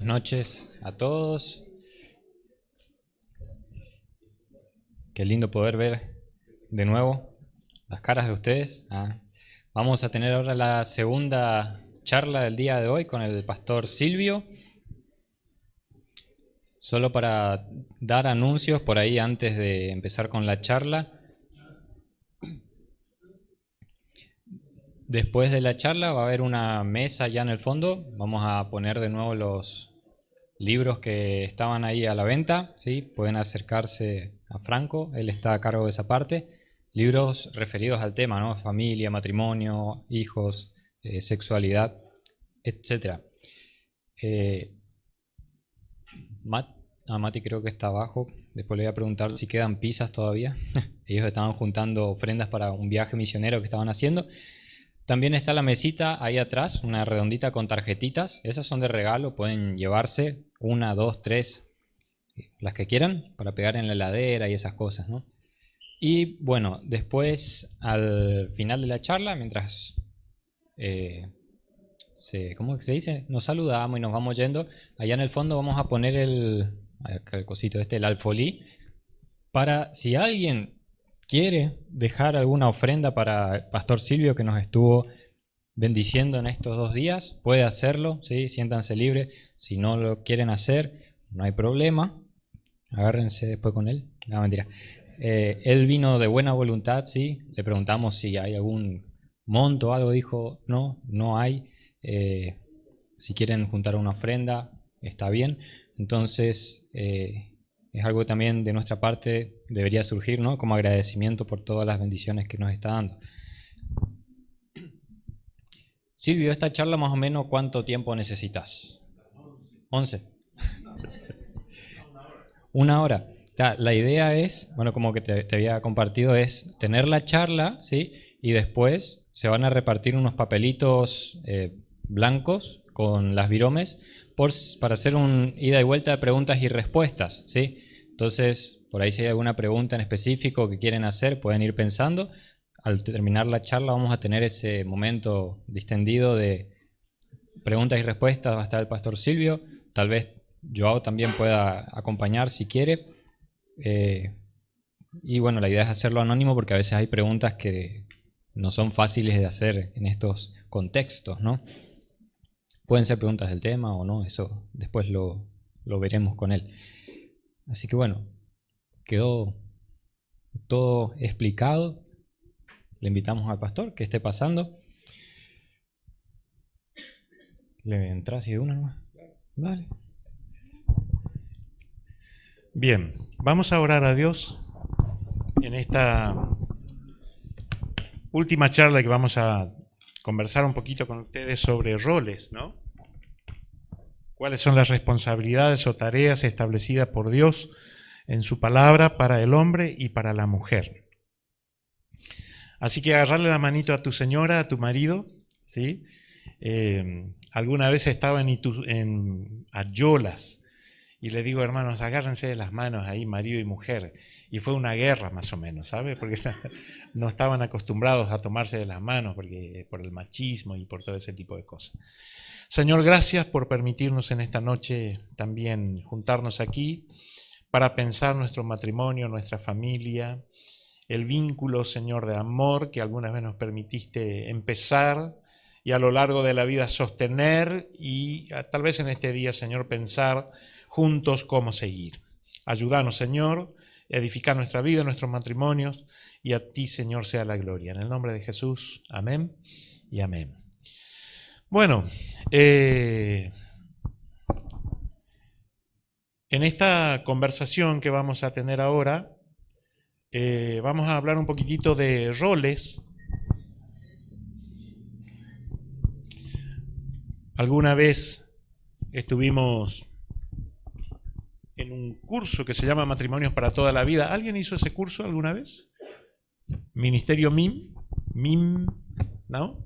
noches a todos. Qué lindo poder ver de nuevo las caras de ustedes. Vamos a tener ahora la segunda charla del día de hoy con el pastor Silvio. Solo para dar anuncios por ahí antes de empezar con la charla. Después de la charla va a haber una mesa allá en el fondo. Vamos a poner de nuevo los libros que estaban ahí a la venta, ¿sí? Pueden acercarse a Franco, él está a cargo de esa parte. Libros referidos al tema, ¿no? Familia, matrimonio, hijos, sexualidad, etc. Mati creo que está abajo. Después le voy a preguntar si quedan pizzas todavía. Ellos estaban juntando ofrendas para un viaje misionero que estaban haciendo. También está la mesita ahí atrás, una redondita con tarjetitas. Esas son de regalo, pueden llevarse 1, 2, 3, las que quieran, para pegar en la heladera y esas cosas, ¿no? Y bueno, después al final de la charla, mientras ¿cómo se dice? Nos saludamos y nos vamos yendo, allá en el fondo vamos a poner el cosito el alfolí, para si alguien quiere dejar alguna ofrenda para el pastor Silvio que nos estuvo bendiciendo en estos 2 días, puede hacerlo, ¿sí? Siéntanse libres. Si no lo quieren hacer, no hay problema. Agárrense después con él. No, mentira. Él vino de buena voluntad, ¿sí? Le preguntamos si hay algún monto o algo. Dijo, no hay. Si quieren juntar una ofrenda, está bien. Entonces, es algo que también de nuestra parte debería surgir, ¿no? Como agradecimiento por todas las bendiciones que nos está dando. Silvio, esta charla más o menos ¿cuánto tiempo necesitas? 11. 1 hora. La idea es, bueno, como que te había compartido, es tener la charla, ¿sí? Y después se van a repartir unos papelitos blancos con las viromes para hacer un ida y vuelta de preguntas y respuestas, ¿sí? Entonces, por ahí si hay alguna pregunta en específico que quieren hacer, pueden ir pensando. Al terminar la charla vamos a tener ese momento distendido de preguntas y respuestas. Va a estar el pastor Silvio, tal vez Joao también pueda acompañar si quiere. Y bueno, la idea es hacerlo anónimo porque a veces hay preguntas que no son fáciles de hacer en estos contextos, ¿no? Pueden ser preguntas del tema o no, eso después lo veremos con él. Así que bueno, quedó todo explicado. Le invitamos al pastor que esté pasando. ¿Le entras y de una nomás? Vale. Bien, vamos a orar a Dios en esta última charla que vamos a conversar un poquito con ustedes sobre roles, ¿no? ¿Cuáles son las responsabilidades o tareas establecidas por Dios en su palabra para el hombre y para la mujer? Así que agarrarle la manito a tu señora, a tu marido, ¿sí? Alguna vez estaba en Ayolas y le digo, hermanos, agárrense de las manos ahí, marido y mujer. Y fue una guerra más o menos, ¿sabe? Porque no estaban acostumbrados a tomarse de las manos por el machismo y por todo ese tipo de cosas. Señor, gracias por permitirnos en esta noche también juntarnos aquí para pensar nuestro matrimonio, nuestra familia, el vínculo, Señor, de amor que algunas veces nos permitiste empezar y a lo largo de la vida sostener y tal vez en este día, Señor, pensar juntos cómo seguir. Ayúdanos, Señor, a edificar nuestra vida, nuestros matrimonios, y a ti, Señor, sea la gloria. En el nombre de Jesús, amén y amén. Bueno, en esta conversación que vamos a tener ahora, vamos a hablar un poquitito de roles. Alguna vez estuvimos en un curso que se llama Matrimonios para toda la vida. ¿Alguien hizo ese curso alguna vez? Ministerio MIM, ¿no?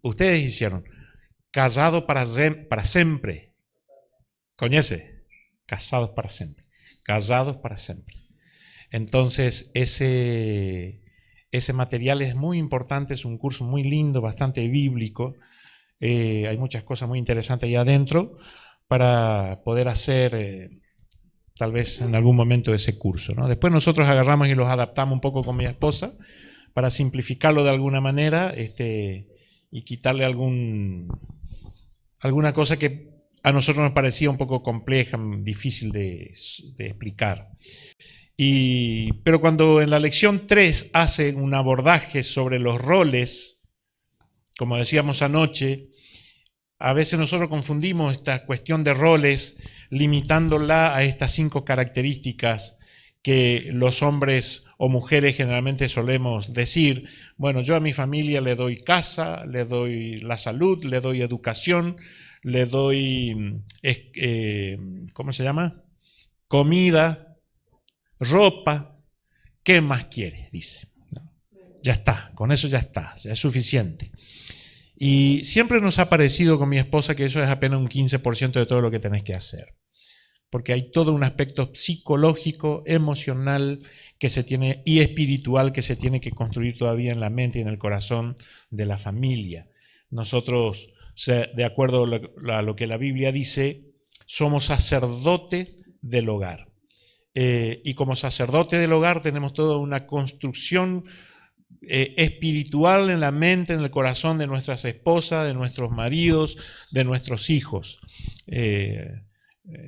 Ustedes hicieron Casado para siempre. ¿Conoce? Casados para siempre. Casados para siempre. Entonces, ese material es muy importante, es un curso muy lindo, bastante bíblico, Hay muchas cosas muy interesantes ahí adentro para poder hacer tal vez en algún momento ese curso, ¿no? Después nosotros agarramos y los adaptamos un poco con mi esposa para simplificarlo de alguna manera y quitarle alguna cosa que a nosotros nos parecía un poco compleja, difícil de explicar. Pero cuando en la lección 3 hace un abordaje sobre los roles, como decíamos anoche, a veces nosotros confundimos esta cuestión de roles limitándola a estas 5 características que los hombres o mujeres generalmente solemos decir. Bueno, yo a mi familia le doy casa, le doy la salud, le doy educación, le doy, ¿cómo se llama? Comida, ropa. ¿Qué más quiere? Dice. Ya está, con eso ya está, ya es suficiente. Y siempre nos ha parecido con mi esposa que eso es apenas un 15% de todo lo que tenés que hacer. Porque hay todo un aspecto psicológico, emocional que se tiene, y espiritual que se tiene que construir todavía en la mente y en el corazón de la familia. Nosotros, de acuerdo a lo que la Biblia dice, somos sacerdotes del hogar. Y como sacerdote del hogar tenemos toda una construcción espiritual en la mente, en el corazón de nuestras esposas, de nuestros maridos, de nuestros hijos.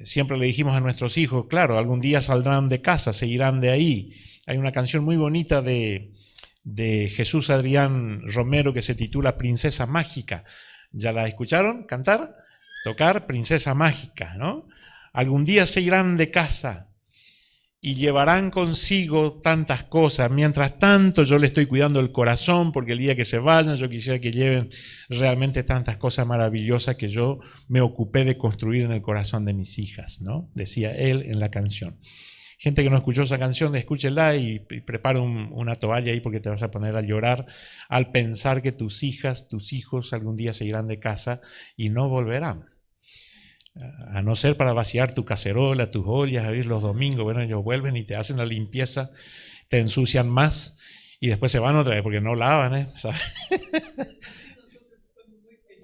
Siempre le dijimos a nuestros hijos, claro, algún día saldrán de casa, se irán de ahí. Hay una canción muy bonita de Jesús Adrián Romero que se titula Princesa Mágica. ¿Ya la escucharon cantar? Tocar Princesa Mágica, ¿no? Algún día se irán de casa y llevarán consigo tantas cosas. Mientras tanto yo le estoy cuidando el corazón porque el día que se vayan yo quisiera que lleven realmente tantas cosas maravillosas que yo me ocupé de construir en el corazón de mis hijas, ¿no? Decía él en la canción. Gente que no escuchó esa canción, escúchela y prepara una toalla ahí porque te vas a poner a llorar al pensar que tus hijas, tus hijos algún día se irán de casa y no volverán. A no ser para vaciar tu cacerola, tus ollas, abrir los domingos. Bueno, ellos vuelven y te hacen la limpieza, te ensucian más y después se van otra vez porque no lavan, ¿sabes?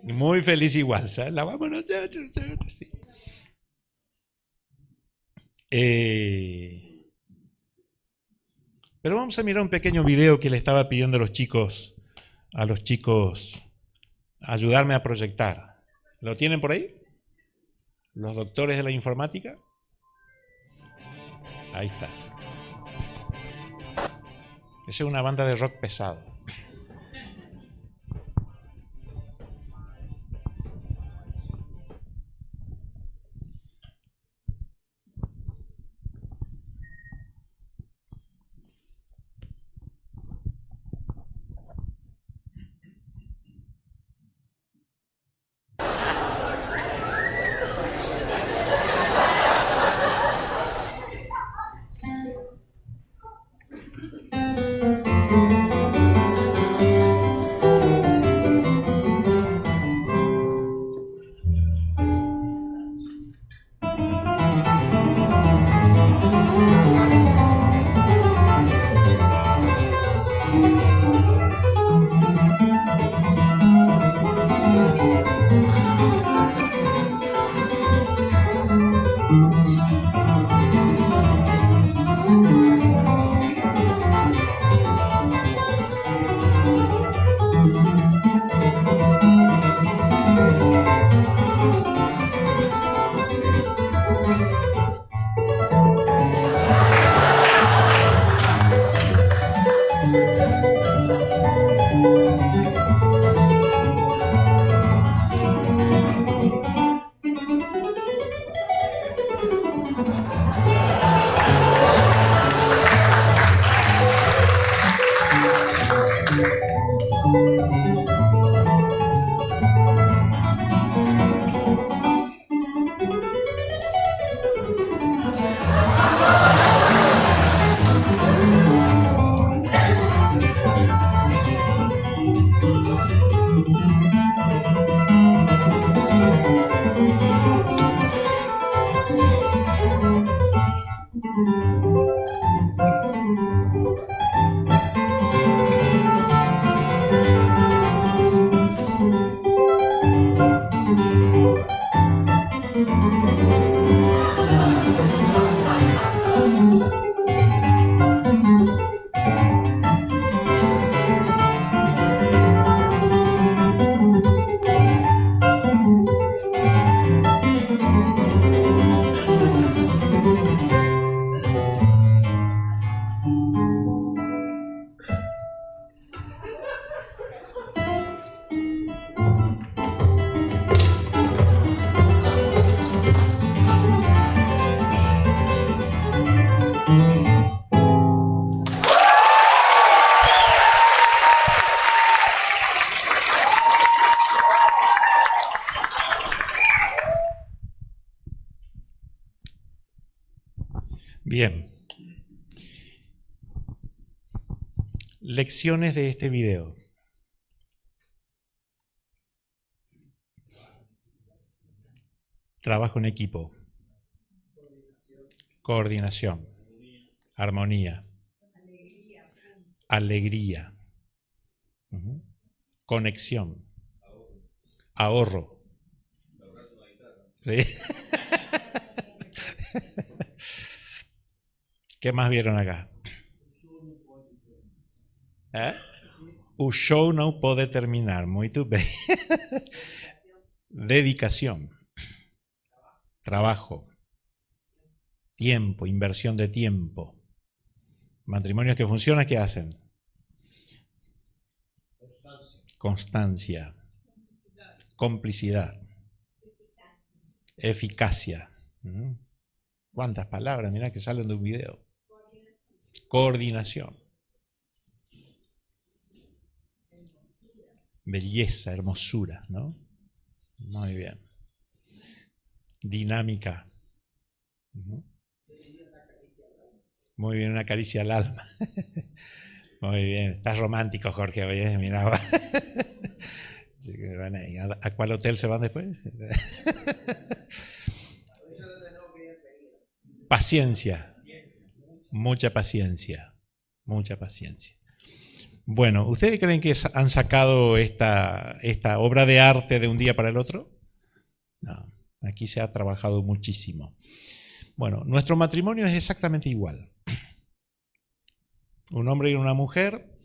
Muy feliz igual, ¿sabes? Lavamos nosotros, sí. Pero vamos a mirar un pequeño video que le estaba pidiendo a los chicos ayudarme a proyectar. ¿Lo tienen por ahí? Los doctores de la informática. Ahí está. Esa es una banda de rock pesado. Bien. Lecciones de este video. Trabajo en equipo. Coordinación. Armonía. Alegría. Conexión. Ahorro. ¿Sí? ¿Qué más vieron acá? O show no puede terminar. Muy bien. Dedicación. Trabajo. Tiempo. Inversión de tiempo. Matrimonios que funcionan, ¿qué hacen? Constancia. Complicidad. Eficacia. ¿Cuántas palabras? Mirá que salen de un video. Coordinación. Belleza, hermosura, ¿no? Muy bien. Dinámica. Muy bien, una caricia al alma. Muy bien. Estás romántico, Jorge, oye, mira. ¿A cuál hotel se van después? Paciencia. Mucha paciencia. Mucha paciencia. Bueno, ¿ustedes creen que han sacado esta obra de arte de un día para el otro? No, aquí se ha trabajado muchísimo. Bueno, nuestro matrimonio es exactamente igual. Un hombre y una mujer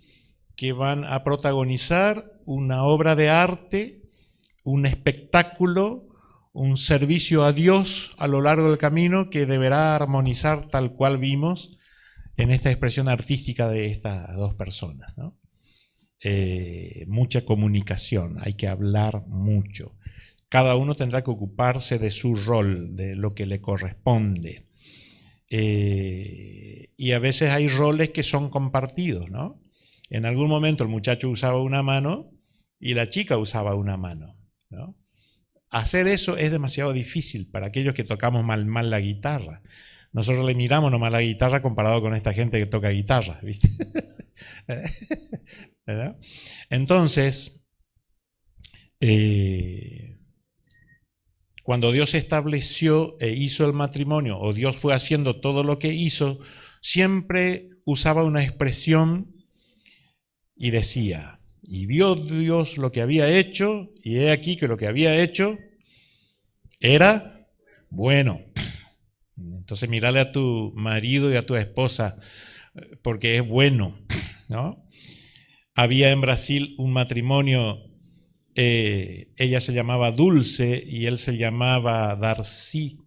que van a protagonizar una obra de arte, un espectáculo, un servicio a Dios a lo largo del camino que deberá armonizar tal cual vimos en esta expresión artística de estas dos personas, ¿no? Mucha comunicación, hay que hablar mucho. Cada uno tendrá que ocuparse de su rol, de lo que le corresponde. Y a veces hay roles que son compartidos, ¿no? En algún momento el muchacho usaba una mano y la chica usaba una mano, ¿no? Hacer eso es demasiado difícil para aquellos que tocamos mal la guitarra. Nosotros le miramos nomás la guitarra comparado con esta gente que toca guitarra, ¿viste? ¿Verdad? Entonces, cuando Dios estableció e hizo el matrimonio, o Dios fue haciendo todo lo que hizo, siempre usaba una expresión y decía, y vio Dios lo que había hecho, y he aquí que lo que había hecho era bueno. Entonces mírale a tu marido y a tu esposa, porque es bueno, ¿no? Había en Brasil un matrimonio, ella se llamaba Dulce y él se llamaba Darcy.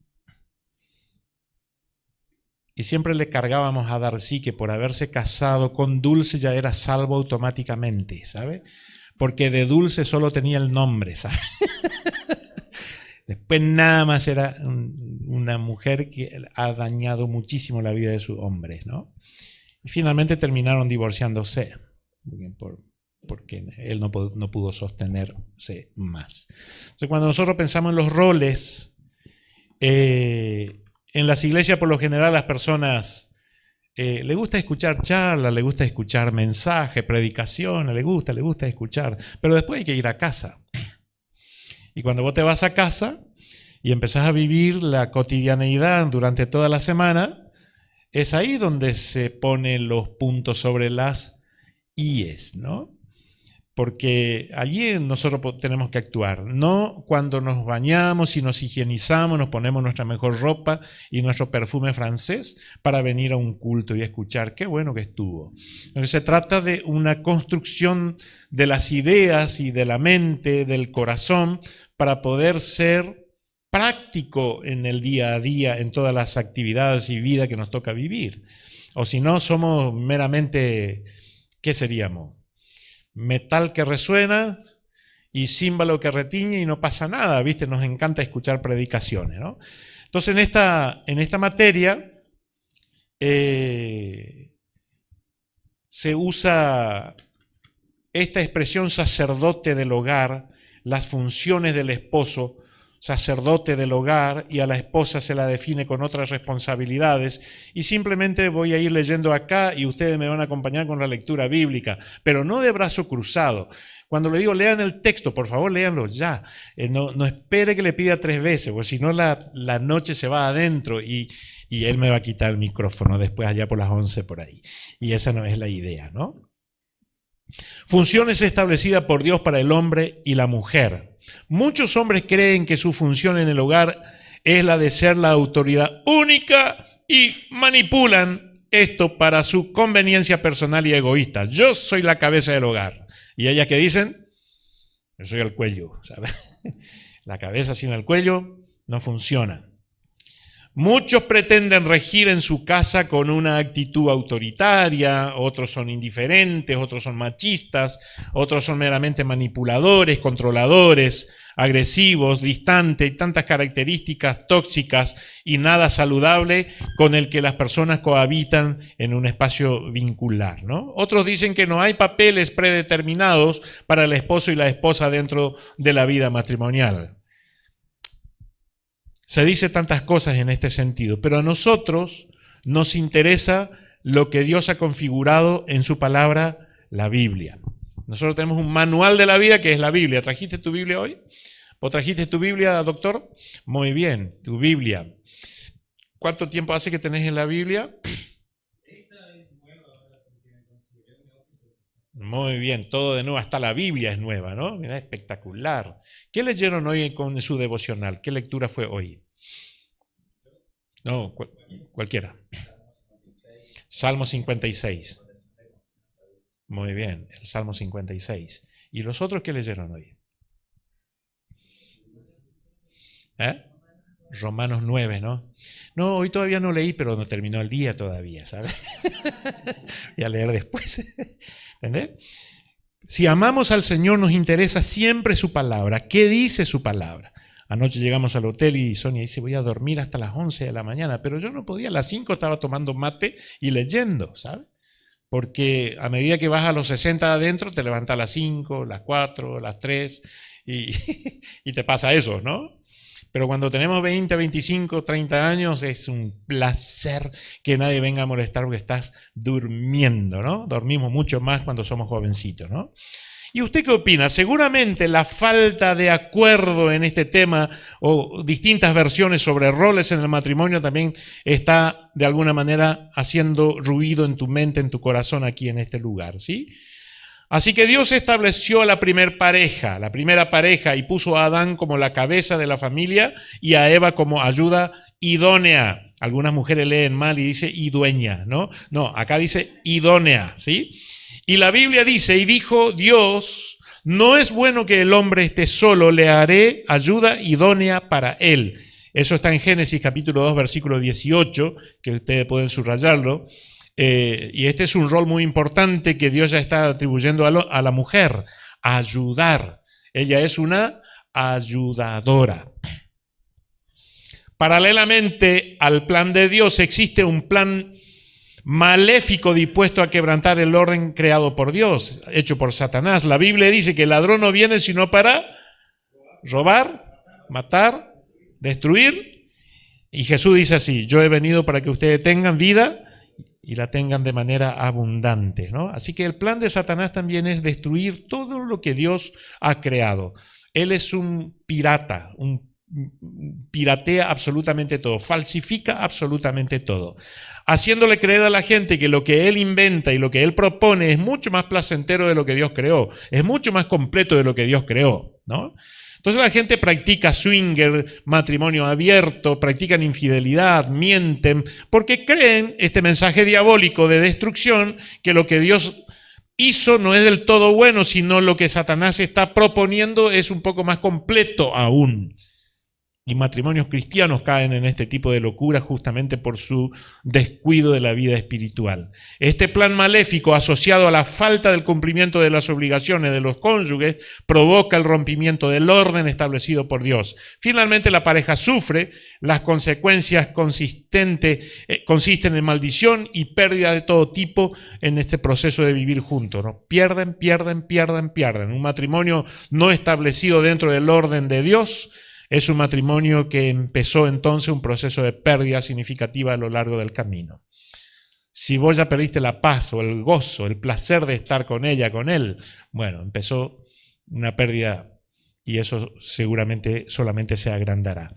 Y siempre le cargábamos a Darcy que por haberse casado con Dulce ya era salvo automáticamente, ¿sabe? Porque de Dulce solo tenía el nombre, ¿sabe? Después nada más era una mujer que ha dañado muchísimo la vida de sus hombres, ¿no? Y finalmente terminaron divorciándose, porque él no pudo sostenerse más. Entonces, cuando nosotros pensamos en los roles, en las iglesias por lo general las personas le gusta escuchar charlas, le gusta escuchar mensajes, predicaciones, le gusta escuchar, pero después hay que ir a casa. Y cuando vos te vas a casa y empezás a vivir la cotidianeidad durante toda la semana, es ahí donde se ponen los puntos sobre las íes, ¿no? Porque allí nosotros tenemos que actuar, no cuando nos bañamos y nos higienizamos, nos ponemos nuestra mejor ropa y nuestro perfume francés para venir a un culto y escuchar qué bueno que estuvo. Entonces, se trata de una construcción de las ideas y de la mente, del corazón, para poder ser práctico en el día a día, en todas las actividades y vida que nos toca vivir. O si no, somos meramente, ¿qué seríamos? Metal que resuena y címbalo que retiñe y no pasa nada, ¿viste? Nos encanta escuchar predicaciones, ¿no? Entonces, en esta materia se usa esta expresión sacerdote del hogar, las funciones del esposo, sacerdote del hogar y a la esposa se la define con otras responsabilidades. Y simplemente voy a ir leyendo acá y ustedes me van a acompañar con la lectura bíblica, pero no de brazo cruzado. Cuando le digo lean el texto, por favor léanlo ya. No espere que le pida 3 veces, porque si no la noche se va adentro y él me va a quitar el micrófono después allá por las 11 por ahí. Y esa no es la idea, ¿no? Funciones establecidas por Dios para el hombre y la mujer. Muchos hombres creen que su función en el hogar es la de ser la autoridad única y manipulan esto para su conveniencia personal y egoísta. Yo soy la cabeza del hogar. ¿Y ellas qué dicen? Yo soy el cuello, ¿sabes? La cabeza sin el cuello no funciona. Muchos pretenden regir en su casa con una actitud autoritaria, otros son indiferentes, otros son machistas, otros son meramente manipuladores, controladores, agresivos, distantes, y tantas características tóxicas y nada saludable con el que las personas cohabitan en un espacio vincular, ¿no? Otros dicen que no hay papeles predeterminados para el esposo y la esposa dentro de la vida matrimonial. Se dice tantas cosas en este sentido, pero a nosotros nos interesa lo que Dios ha configurado en su palabra, la Biblia. Nosotros tenemos un manual de la vida que es la Biblia. ¿Trajiste tu Biblia hoy? ¿O trajiste tu Biblia, doctor? Muy bien, tu Biblia. ¿Cuánto tiempo hace que tenés en la Biblia? Muy bien, todo de nuevo, hasta la Biblia es nueva, ¿no? Mira, espectacular. ¿Qué leyeron hoy con su devocional? ¿Qué lectura fue hoy? No, cualquiera. Salmo 56. Muy bien, el Salmo 56. ¿Y los otros qué leyeron hoy? Romanos 9, ¿no? No, hoy todavía no leí, pero no terminó el día todavía, ¿sabes? Voy a leer después. ¿Entendés? Si amamos al Señor, nos interesa siempre su palabra. ¿Qué dice su palabra? Anoche llegamos al hotel y Sonia dice, voy a dormir hasta las 11 de la mañana, pero yo no podía, a las 5 estaba tomando mate y leyendo, ¿sabes? Porque a medida que vas a los 60 adentro, te levantas a las 5, las 4, las 3 y te pasa eso, ¿no? Pero cuando tenemos 20, 25, 30 años, es un placer que nadie venga a molestar porque estás durmiendo, ¿no? Dormimos mucho más cuando somos jovencitos, ¿no? ¿Y usted qué opina? Seguramente la falta de acuerdo en este tema o distintas versiones sobre roles en el matrimonio también está de alguna manera haciendo ruido en tu mente, en tu corazón aquí en este lugar, ¿sí? Así que Dios estableció la primera pareja y puso a Adán como la cabeza de la familia y a Eva como ayuda idónea. Algunas mujeres leen mal y dice idueña, ¿no? No, acá dice idónea, ¿sí? Y la Biblia dice, y dijo Dios, no es bueno que el hombre esté solo, le haré ayuda idónea para él. Eso está en Génesis capítulo 2, versículo 18, que ustedes pueden subrayarlo. Y este es un rol muy importante que Dios ya está atribuyendo a la mujer, ayudar. Ella es una ayudadora. Paralelamente al plan de Dios existe un plan maléfico dispuesto a quebrantar el orden creado por Dios, hecho por Satanás. La Biblia dice que el ladrón no viene sino para robar, matar, destruir. Y Jesús dice así, yo he venido para que ustedes tengan vida y la tengan de manera abundante, ¿no? Así que el plan de Satanás también es destruir todo lo que Dios ha creado. Él es un pirata, piratea absolutamente todo, falsifica absolutamente todo, haciéndole creer a la gente que lo que él inventa y lo que él propone es mucho más placentero de lo que Dios creó, es mucho más completo de lo que Dios creó, ¿no? Entonces la gente practica swinger, matrimonio abierto, practican infidelidad, mienten, porque creen este mensaje diabólico de destrucción, que lo que Dios hizo no es del todo bueno, sino lo que Satanás está proponiendo es un poco más completo aún. Y matrimonios cristianos caen en este tipo de locura justamente por su descuido de la vida espiritual. Este plan maléfico asociado a la falta del cumplimiento de las obligaciones de los cónyuges provoca el rompimiento del orden establecido por Dios. Finalmente la pareja sufre, las consecuencias consisten en maldición y pérdida de todo tipo en este proceso de vivir juntos, ¿no? Pierden. Un matrimonio no establecido dentro del orden de Dios Es un matrimonio que empezó entonces un proceso de pérdida significativa a lo largo del camino. Si vos ya perdiste la paz o el gozo, el placer de estar con ella, con él, bueno, empezó una pérdida y eso seguramente solamente se agrandará.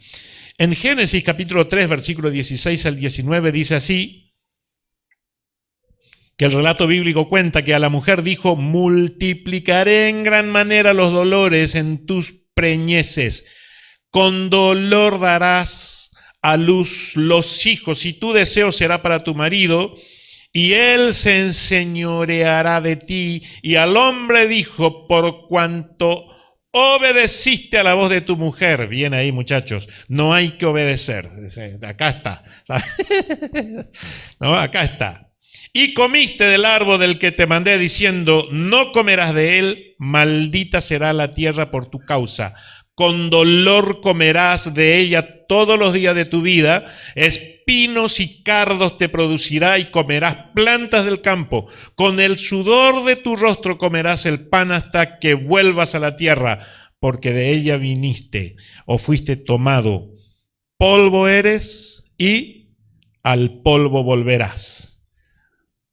En Génesis capítulo 3, versículo 16 al 19 dice así, que el relato bíblico cuenta que a la mujer dijo, multiplicaré en gran manera los dolores en tus preñeces, con dolor darás a luz los hijos, y tu deseo será para tu marido, y él se enseñoreará de ti. Y al hombre dijo, por cuanto obedeciste a la voz de tu mujer. Bien ahí, muchachos, no hay que obedecer. Acá está. No, acá está. Y comiste del árbol del que te mandé diciendo, no comerás de él, maldita será la tierra por tu causa. Con dolor comerás de ella todos los días de tu vida, espinos y cardos te producirá y comerás plantas del campo. Con el sudor de tu rostro comerás el pan hasta que vuelvas a la tierra, porque de ella viniste o fuiste tomado. Polvo eres y al polvo volverás.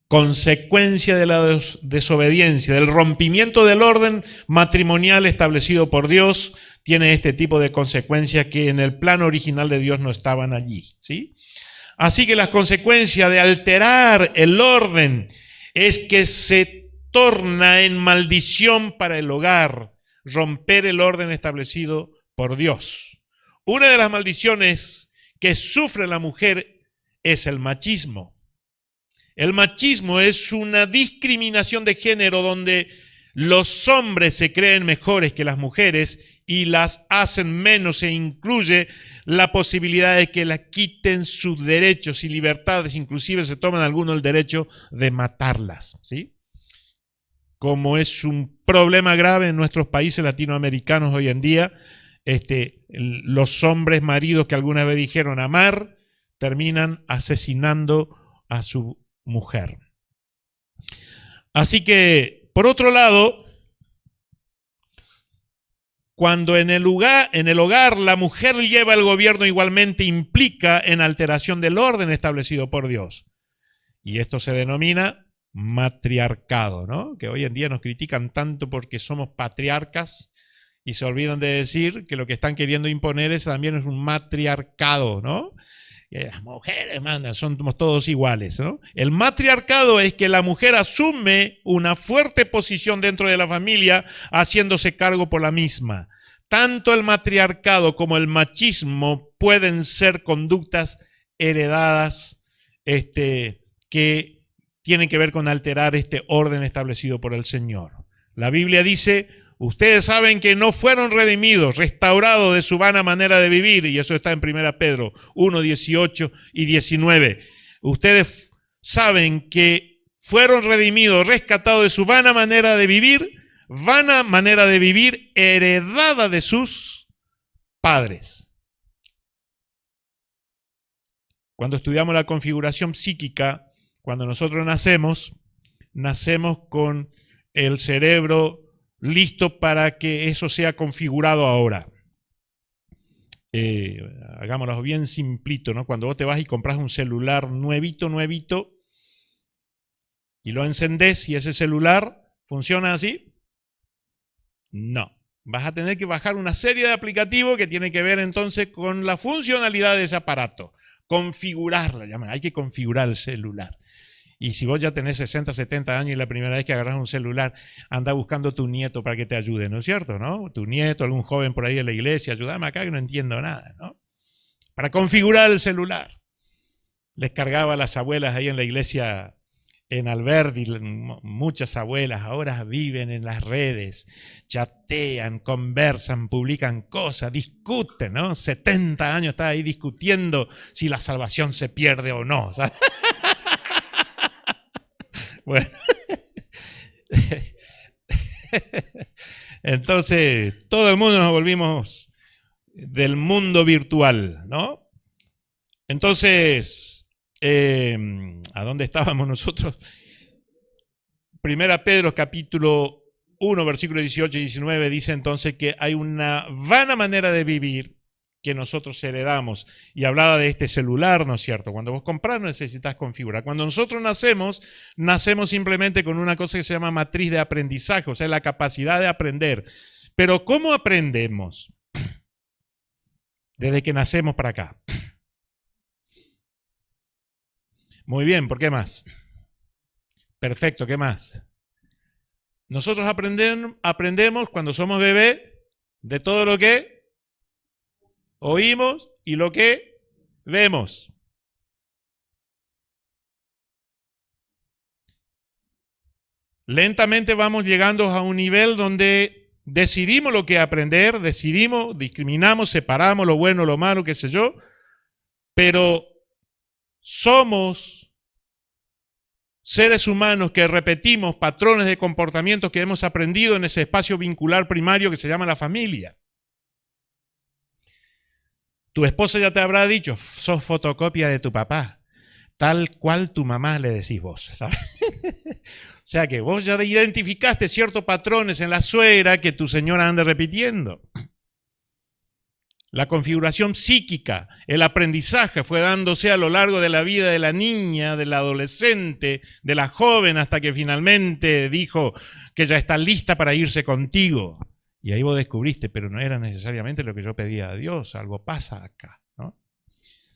Consecuencia de la desobediencia, del rompimiento del orden matrimonial establecido por Dios, tiene este tipo de consecuencias que en el plano original de Dios no estaban allí, ¿sí? Así que las consecuencias de alterar el orden es que se torna en maldición para el hogar, romper el orden establecido por Dios. Una de las maldiciones que sufre la mujer es el machismo. El machismo es una discriminación de género donde los hombres se creen mejores que las mujeres y las hacen menos, e incluye la posibilidad de que las quiten sus derechos y libertades, inclusive se toman algunos el derecho de matarlas, ¿sí? Como es un problema grave en nuestros países latinoamericanos hoy en día, los hombres maridos que alguna vez dijeron amar, terminan asesinando a su mujer. Así que, por otro lado, cuando en el hogar la mujer lleva el gobierno, igualmente implica en alteración del orden establecido por Dios. Y esto se denomina matriarcado, ¿no? Que hoy en día nos critican tanto porque somos patriarcas y se olvidan de decir que lo que están queriendo imponer también es un matriarcado, ¿no? Las mujeres mandan, somos todos iguales, ¿no? El matriarcado es que la mujer asume una fuerte posición dentro de la familia, haciéndose cargo por la misma. Tanto el matriarcado como el machismo pueden ser conductas heredadas que tienen que ver con alterar este orden establecido por el Señor. La Biblia dice, ustedes saben que no fueron redimidos, restaurados de su vana manera de vivir, y eso está en 1 Pedro 1, 18 y 19. Ustedes saben que fueron redimidos, rescatados de su vana manera de vivir heredada de sus padres. Cuando estudiamos la configuración psíquica, cuando nosotros nacemos con el cerebro listo para que eso sea configurado ahora. Hagámoslo bien simplito, ¿no? Cuando vos te vas y compras un celular nuevito, y lo encendés y ese celular funciona así, no. Vas a tener que bajar una serie de aplicativos que tienen que ver entonces con la funcionalidad de ese aparato. Configurarla, llaman. Hay que configurar el celular. Y si vos ya tenés 60, 70 años y la primera vez que agarrás un celular, anda buscando a tu nieto para que te ayude, ¿no es cierto? ¿No? Tu nieto, algún joven por ahí de la iglesia, ayúdame acá que no entiendo nada, ¿no? Para configurar el celular. Les cargaba a las abuelas ahí en la iglesia en Alberdi, muchas abuelas ahora viven en las redes, chatean, conversan, publican cosas, discuten, ¿no? 70 años está ahí discutiendo si la salvación se pierde o no, ¿sabes? Bueno, entonces todo el mundo nos volvimos del mundo virtual, ¿no? Entonces, ¿a dónde estábamos nosotros? 1 Pedro capítulo 1, versículos 18 y 19 dice entonces que hay una vana manera de vivir que nosotros heredamos. Y hablaba de este celular, ¿no es cierto? Cuando vos comprás necesitas configurar. Cuando nosotros nacemos, nacemos simplemente con una cosa que se llama matriz de aprendizaje, o sea, la capacidad de aprender. Pero ¿cómo aprendemos? Desde que nacemos para acá. Muy bien, ¿por qué más? Perfecto, ¿qué más? Nosotros aprendemos cuando somos bebé de todo lo que oímos y lo que vemos. Lentamente vamos llegando a un nivel donde decidimos lo que aprender, decidimos, discriminamos, separamos lo bueno, lo malo, qué sé yo, pero somos seres humanos que repetimos patrones de comportamientos que hemos aprendido en ese espacio vincular primario que se llama la familia. Tu esposa ya te habrá dicho, sos fotocopia de tu papá, tal cual tu mamá le decís vos, ¿sabes? O sea que vos ya identificaste ciertos patrones en la suegra que tu señora anda repitiendo. La configuración psíquica, el aprendizaje fue dándose a lo largo de la vida de la niña, de la adolescente, de la joven, hasta que finalmente dijo que ya está lista para irse contigo. Y ahí vos descubriste, pero no era necesariamente lo que yo pedía a Dios, algo pasa acá, ¿no?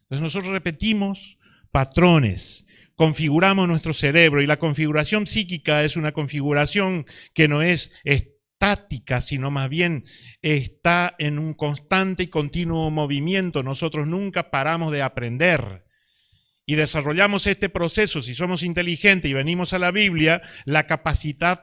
Entonces nosotros repetimos patrones, configuramos nuestro cerebro y la configuración psíquica es una configuración que no es estática, sino más bien está en un constante y continuo movimiento. Nosotros nunca paramos de aprender. Y desarrollamos este proceso, si somos inteligentes y venimos a la Biblia, la capacidad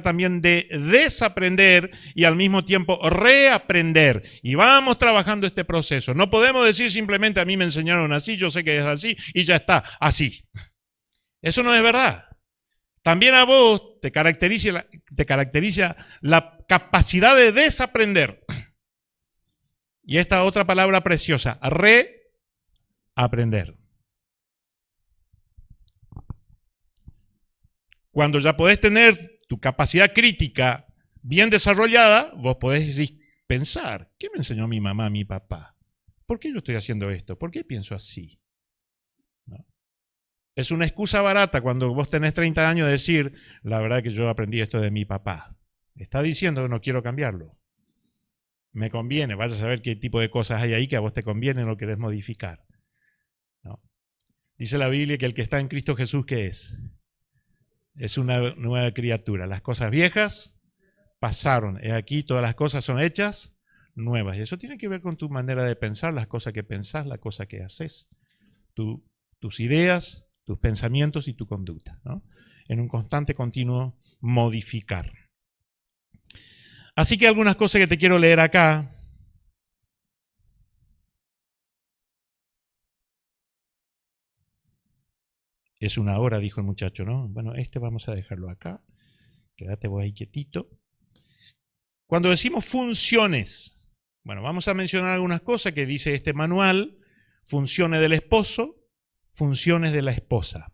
también de desaprender y al mismo tiempo reaprender. Y vamos trabajando este proceso. No podemos decir simplemente a mí me enseñaron así, yo sé que es así y ya está, así. Eso no es verdad. También a vos te caracteriza la capacidad de desaprender. Y esta otra palabra preciosa, reaprender. Cuando ya podés tener tu capacidad crítica bien desarrollada, vos podés pensar, ¿qué me enseñó mi mamá, mi papá? ¿Por qué yo estoy haciendo esto? ¿Por qué pienso así? ¿No? Es una excusa barata cuando vos tenés 30 años de decir, la verdad que yo aprendí esto de mi papá. Está diciendo que no quiero cambiarlo. Me conviene, vaya a saber qué tipo de cosas hay ahí que a vos te conviene y no querés modificar. ¿No? Dice la Biblia que el que está en Cristo Jesús, ¿qué es? Es una nueva criatura. Las cosas viejas pasaron. He aquí, todas las cosas son hechas nuevas. Y eso tiene que ver con tu manera de pensar, las cosas que pensás, las cosas que haces, tus ideas, tus pensamientos y tu conducta, ¿no? En un constante, continuo modificar. Así que algunas cosas que te quiero leer acá. Es una hora, dijo el muchacho, ¿no? Bueno, vamos a dejarlo acá. Quédate vos ahí quietito. Cuando decimos funciones, bueno, vamos a mencionar algunas cosas que dice este manual. Funciones del esposo, funciones de la esposa.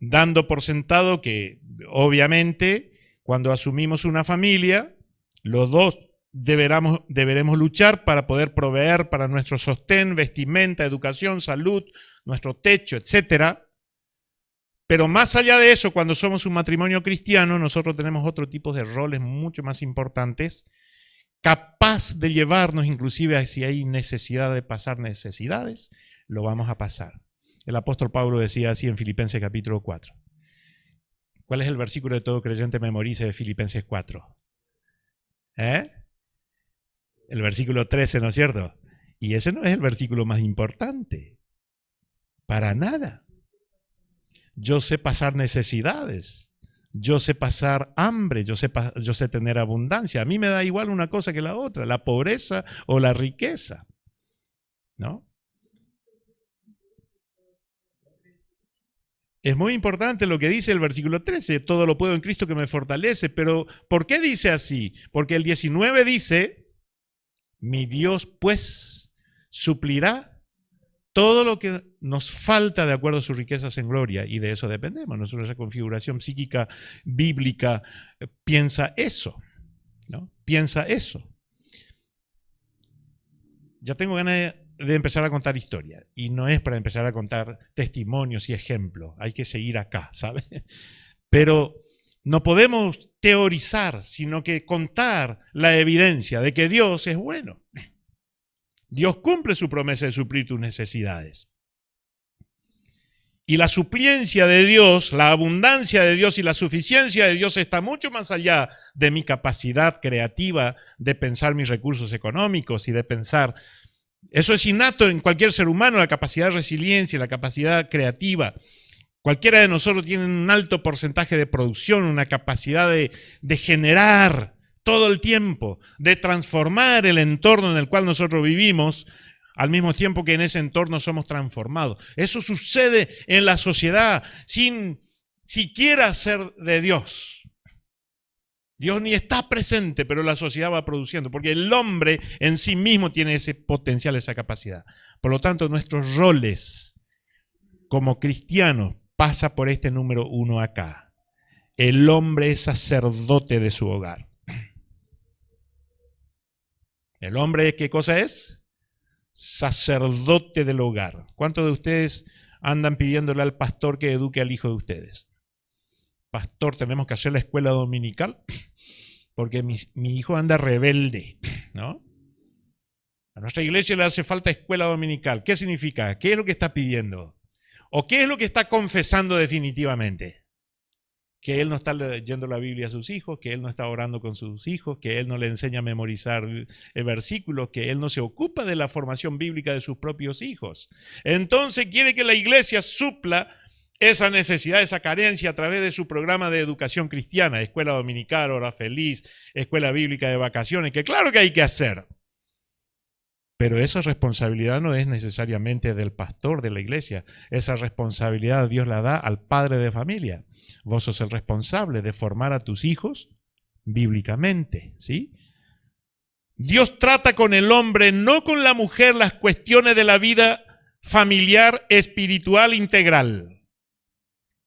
Dando por sentado que, obviamente, cuando asumimos una familia, los dos deberemos luchar para poder proveer para nuestro sostén, vestimenta, educación, salud, nuestro techo, etcétera. Pero más allá de eso, cuando somos un matrimonio cristiano, nosotros tenemos otro tipo de roles mucho más importantes, capaz de llevarnos inclusive a si hay necesidad de pasar necesidades, lo vamos a pasar. El apóstol Pablo decía así en Filipenses capítulo 4. ¿Cuál es el versículo de todo creyente memorice de Filipenses 4? El versículo 13, ¿no es cierto? Y ese no es el versículo más importante. Para nada. Yo sé pasar necesidades. Yo sé pasar hambre. Yo sé tener abundancia. A mí me da igual una cosa que la otra, la pobreza o la riqueza. ¿No? Es muy importante lo que dice el versículo 13, todo lo puedo en Cristo que me fortalece, pero ¿por qué dice así? Porque el 19 dice, mi Dios pues suplirá todo lo que nos falta de acuerdo a sus riquezas en gloria, y de eso dependemos. Nuestra configuración psíquica bíblica piensa eso, ¿no? Piensa eso. ya tengo ganas de empezar a contar historia. Y no es para empezar a contar testimonios y ejemplos. Hay que seguir acá, ¿sabes? Pero no podemos teorizar, sino que contar la evidencia de que Dios es bueno. Dios cumple su promesa de suplir tus necesidades. Y la supliencia de Dios, la abundancia de Dios y la suficiencia de Dios está mucho más allá de mi capacidad creativa de pensar mis recursos económicos y de pensar. Eso es innato en cualquier ser humano, la capacidad de resiliencia, la capacidad creativa. Cualquiera de nosotros tiene un alto porcentaje de producción, una capacidad de generar todo el tiempo, de transformar el entorno en el cual nosotros vivimos, al mismo tiempo que en ese entorno somos transformados. Eso sucede en la sociedad sin siquiera ser de Dios. Dios ni está presente, pero la sociedad va produciendo, porque el hombre en sí mismo tiene ese potencial, esa capacidad. Por lo tanto, nuestros roles como cristianos pasa por este número 1 acá. El hombre es sacerdote de su hogar. ¿El hombre qué cosa es? Sacerdote del hogar. ¿Cuántos de ustedes andan pidiéndole al pastor que eduque al hijo de ustedes? Pastor, tenemos que hacer la escuela dominical porque mi hijo anda rebelde, ¿no? A nuestra iglesia le hace falta escuela dominical. ¿Qué significa? ¿Qué es lo que está pidiendo? ¿O qué es lo que está confesando definitivamente? Que él no está leyendo la Biblia a sus hijos, que él no está orando con sus hijos, que él no le enseña a memorizar versículos, que él no se ocupa de la formación bíblica de sus propios hijos. Entonces quiere que la iglesia supla esa necesidad, esa carencia a través de su programa de educación cristiana, escuela dominical, hora feliz, escuela bíblica de vacaciones, que claro que hay que hacer. Pero esa responsabilidad no es necesariamente del pastor de la iglesia. Esa responsabilidad Dios la da al padre de familia. Vos sos el responsable de formar a tus hijos bíblicamente, ¿sí? Dios trata con el hombre, no con la mujer, las cuestiones de la vida familiar, espiritual, integral.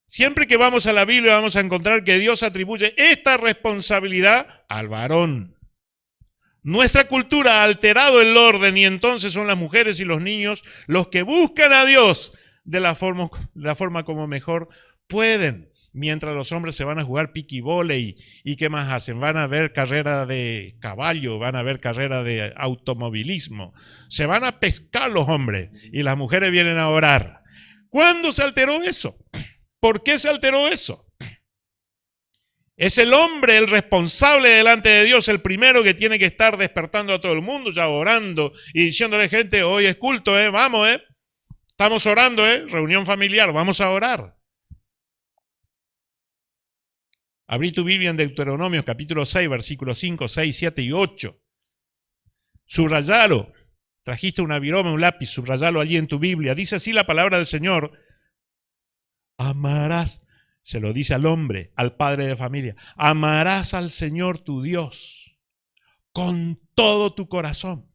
Siempre que vamos a la Biblia vamos a encontrar que Dios atribuye esta responsabilidad al varón. Nuestra cultura ha alterado el orden y entonces son las mujeres y los niños los que buscan a Dios de la forma como mejor pueden. Mientras los hombres se van a jugar piqui voley y ¿qué más hacen? Van a ver carrera de caballo, van a ver carrera de automovilismo. Se van a pescar los hombres y las mujeres vienen a orar. ¿Cuándo se alteró eso? ¿Por qué se alteró eso? Es el hombre el responsable delante de Dios, el primero que tiene que estar despertando a todo el mundo, ya orando y diciéndole gente, hoy es culto, vamos, estamos orando, reunión familiar, vamos a orar. Abrí tu Biblia en Deuteronomio capítulo 6, versículos 5, 6, 7 y 8. Subrayalo. Trajiste una viroma, un lápiz, subrayalo allí en tu Biblia. Dice así la palabra del Señor. Amarás. Se lo dice al hombre, al padre de familia. Amarás al Señor tu Dios con todo tu corazón,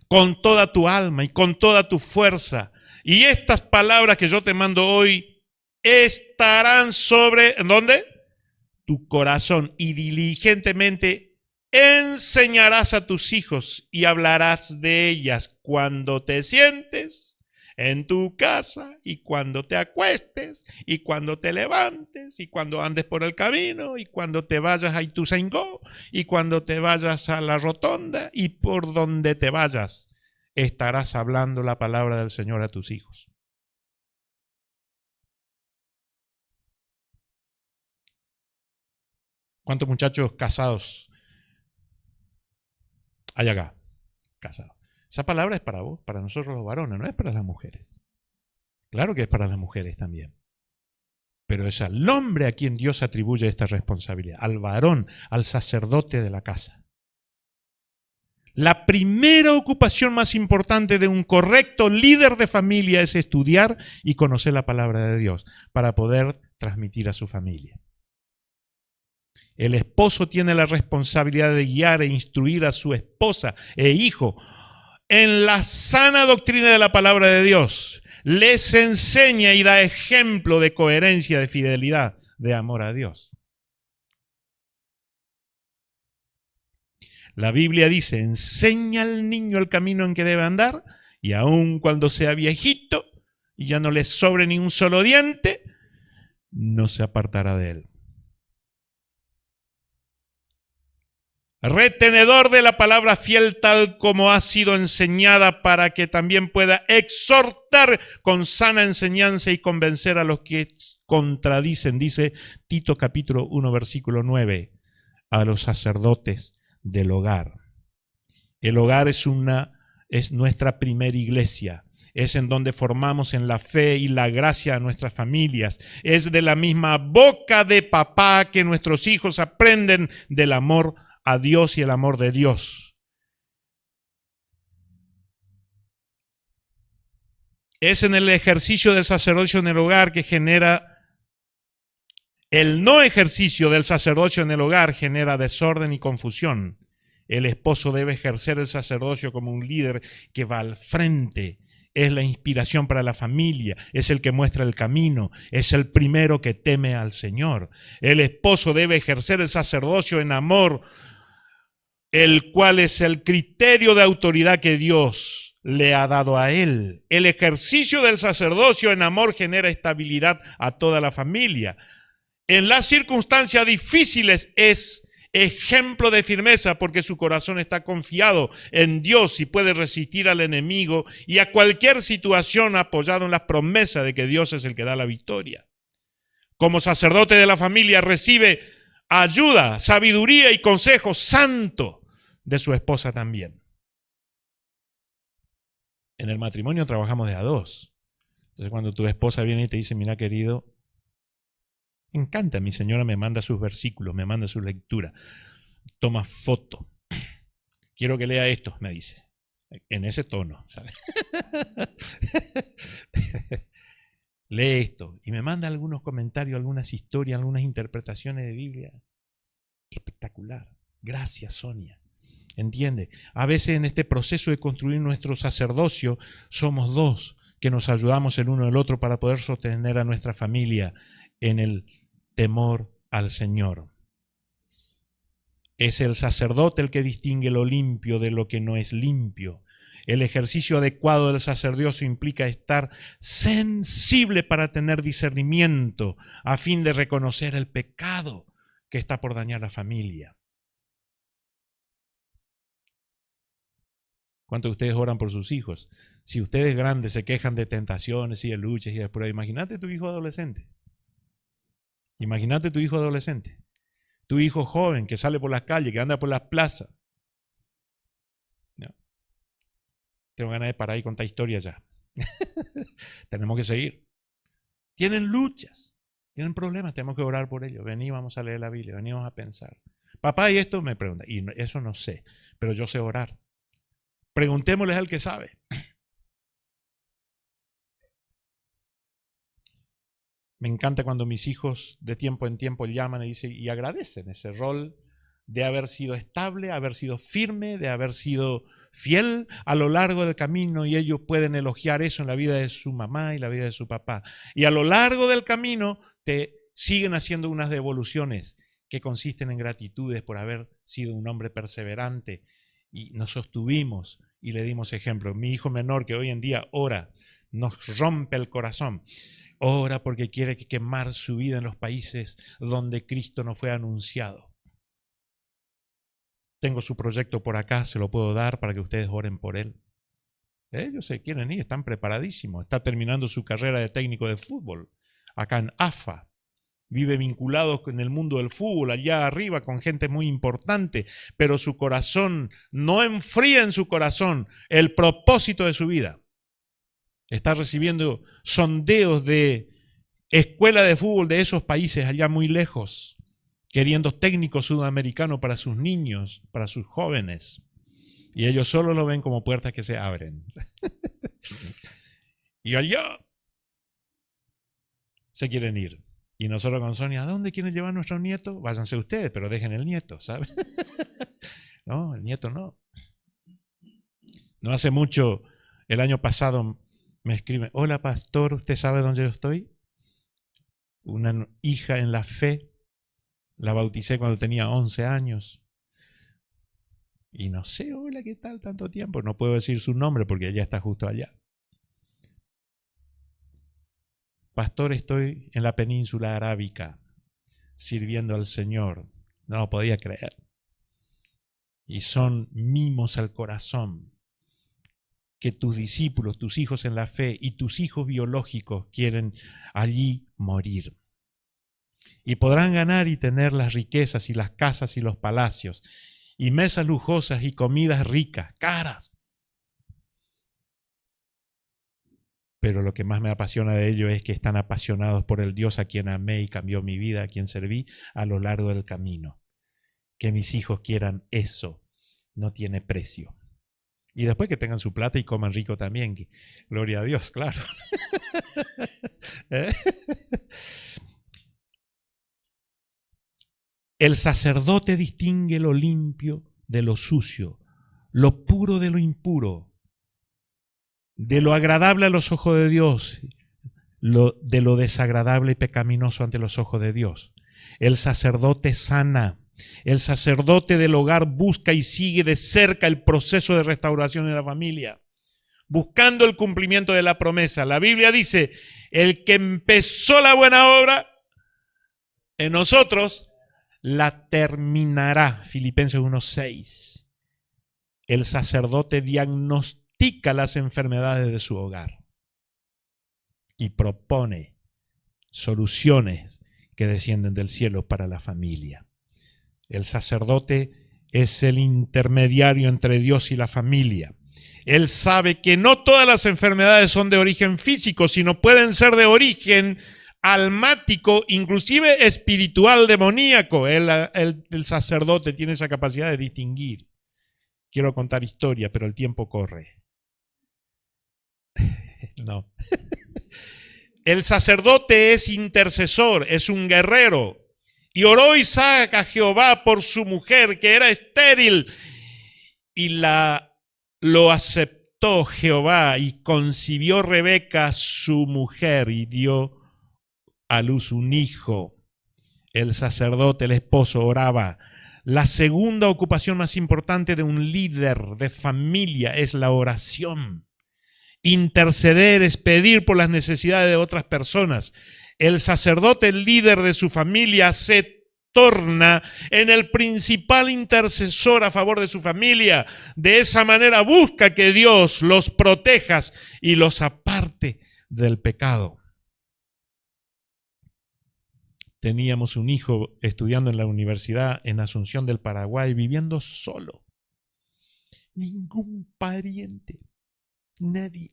con toda tu alma y con toda tu fuerza. Y estas palabras que yo te mando hoy estarán sobre, ¿dónde? Tu corazón, y diligentemente enseñarás a tus hijos y hablarás de ellas cuando te sientes en tu casa y cuando te acuestes y cuando te levantes y cuando andes por el camino y cuando te vayas a Ituzaingó y cuando te vayas a la rotonda y por donde te vayas estarás hablando la palabra del Señor a tus hijos. ¿Cuántos muchachos casados hay acá? Casados. Esa palabra es para vos, para nosotros los varones, no es para las mujeres. Claro que es para las mujeres también. Pero es al hombre a quien Dios atribuye esta responsabilidad, al varón, al sacerdote de la casa. La primera ocupación más importante de un correcto líder de familia es estudiar y conocer la palabra de Dios para poder transmitir a su familia. El esposo tiene la responsabilidad de guiar e instruir a su esposa e hijo en la sana doctrina de la palabra de Dios. Les enseña y da ejemplo de coherencia, de fidelidad, de amor a Dios. La Biblia dice, enseña al niño el camino en que debe andar, y aun cuando sea viejito y ya no le sobre ni un solo diente, no se apartará de él. Retenedor de la palabra fiel tal como ha sido enseñada, para que también pueda exhortar con sana enseñanza y convencer a los que contradicen, dice Tito capítulo 1 versículo 9, a los sacerdotes del hogar. El hogar es nuestra primera iglesia. Es en donde formamos en la fe y la gracia a nuestras familias. Es de la misma boca de papá que nuestros hijos aprenden del amor a Dios y el amor de Dios. Es en el ejercicio del sacerdocio en el hogar que genera, el no ejercicio del sacerdocio en el hogar genera desorden y confusión. El esposo debe ejercer el sacerdocio como un líder que va al frente. Es la inspiración para la familia, es el que muestra el camino, es el primero que teme al Señor. El esposo debe ejercer el sacerdocio en amor, el cual es el criterio de autoridad que Dios le ha dado a él. El ejercicio del sacerdocio en amor genera estabilidad a toda la familia. En las circunstancias difíciles es ejemplo de firmeza, porque su corazón está confiado en Dios y puede resistir al enemigo y a cualquier situación apoyado en la promesa de que Dios es el que da la victoria. Como sacerdote de la familia recibe ayuda, sabiduría y consejo santo de su esposa también. En el matrimonio trabajamos de a dos. Entonces cuando tu esposa viene y te dice, mira querido, me encanta, mi señora me manda sus versículos, me manda su lectura, toma foto. Quiero que lea esto, me dice. En ese tono, ¿sabes? Lee esto. Y me manda algunos comentarios, algunas historias, algunas interpretaciones de Biblia. Espectacular. Gracias, Sonia. ¿Entiende? A veces en este proceso de construir nuestro sacerdocio somos dos que nos ayudamos el uno al otro para poder sostener a nuestra familia en el temor al Señor. Es el sacerdote el que distingue lo limpio de lo que no es limpio. El ejercicio adecuado del sacerdocio implica estar sensible para tener discernimiento a fin de reconocer el pecado que está por dañar a la familia. ¿Cuántos de ustedes oran por sus hijos? Si ustedes grandes se quejan de tentaciones y de luchas y de pruebas, imagínate tu hijo adolescente. Imagínate tu hijo adolescente. Tu hijo joven que sale por las calles, que anda por las plazas. No. Tengo ganas de parar y contar historias ya. Tenemos que seguir. Tienen luchas, tienen problemas, tenemos que orar por ellos. Vení, vamos a leer la Biblia, venimos a pensar. Papá, ¿y esto? Me pregunta. Y eso no sé, pero yo sé orar. Preguntémosles al que sabe. Me encanta cuando mis hijos de tiempo en tiempo llaman y dicen y agradecen ese rol de haber sido estable, haber sido firme, de haber sido fiel a lo largo del camino, y ellos pueden elogiar eso en la vida de su mamá y la vida de su papá. Y a lo largo del camino te siguen haciendo unas devoluciones que consisten en gratitudes por haber sido un hombre perseverante y nos sostuvimos y le dimos ejemplo. Mi hijo menor, que hoy en día ora, nos rompe el corazón. Ora porque quiere quemar su vida en los países donde Cristo no fue anunciado. Tengo su proyecto por acá, se lo puedo dar para que ustedes oren por él. Ellos se quieren ir, están preparadísimos. Está terminando su carrera de técnico de fútbol acá en AFA. Vive vinculado con el mundo del fútbol allá arriba con gente muy importante, pero su corazón no enfría en su corazón el propósito de su vida. Está recibiendo sondeos de escuela de fútbol de esos países allá muy lejos, queriendo técnicos sudamericanos para sus niños, para sus jóvenes. Y ellos solo lo ven como puertas que se abren. Y allá se quieren ir. Y nosotros con Sonia, ¿a dónde quieren llevar a nuestros nietos? Váyanse ustedes, pero dejen el nieto, ¿sabes? No, el nieto no. No hace mucho, el año pasado, me escriben, hola pastor, ¿usted sabe dónde yo estoy? Una hija en la fe, la bauticé cuando tenía 11 años. Y no sé, hola, ¿qué tal? Tanto tiempo. No puedo decir su nombre porque ella está justo allá. Pastor, estoy en la península arábica sirviendo al Señor. No lo podía creer. Y son mimos al corazón que tus discípulos, tus hijos en la fe y tus hijos biológicos quieren allí morir. Y podrán ganar y tener las riquezas y las casas y los palacios, y mesas lujosas y comidas ricas, caras. Pero lo que más me apasiona de ellos es que están apasionados por el Dios a quien amé y cambió mi vida, a quien serví a lo largo del camino. Que mis hijos quieran eso no tiene precio. Y después que tengan su plata y coman rico también. Gloria a Dios, claro. ¿Eh? El sacerdote distingue lo limpio de lo sucio, lo puro de lo impuro, de lo agradable a los ojos de Dios, de lo desagradable y pecaminoso ante los ojos de Dios. El sacerdote sana. El sacerdote del hogar busca y sigue de cerca el proceso de restauración de la familia, buscando el cumplimiento de la promesa. La Biblia dice, el que empezó la buena obra en nosotros, la terminará. Filipenses 1:6. El sacerdote diagnostica las enfermedades de su hogar y propone soluciones que descienden del cielo para la familia. El sacerdote es el intermediario entre Dios y la familia. Él sabe que no todas las enfermedades son de origen físico, sino pueden ser de origen almático, inclusive espiritual, demoníaco. El sacerdote tiene esa capacidad de distinguir. Quiero contar historia, pero el tiempo corre. No. El sacerdote es intercesor, es un guerrero. Y oró Isaac a Jehová por su mujer, que era estéril, y lo aceptó Jehová, y concibió Rebeca su mujer, y dio a luz un hijo. El sacerdote, el esposo, oraba. La segunda ocupación más importante de un líder de familia es la oración. Interceder es pedir por las necesidades de otras personas. El sacerdote, el líder de su familia, se torna en el principal intercesor a favor de su familia. De esa manera busca que Dios los proteja y los aparte del pecado. Teníamos un hijo estudiando en la universidad en Asunción del Paraguay, viviendo solo. Ningún pariente, nadie.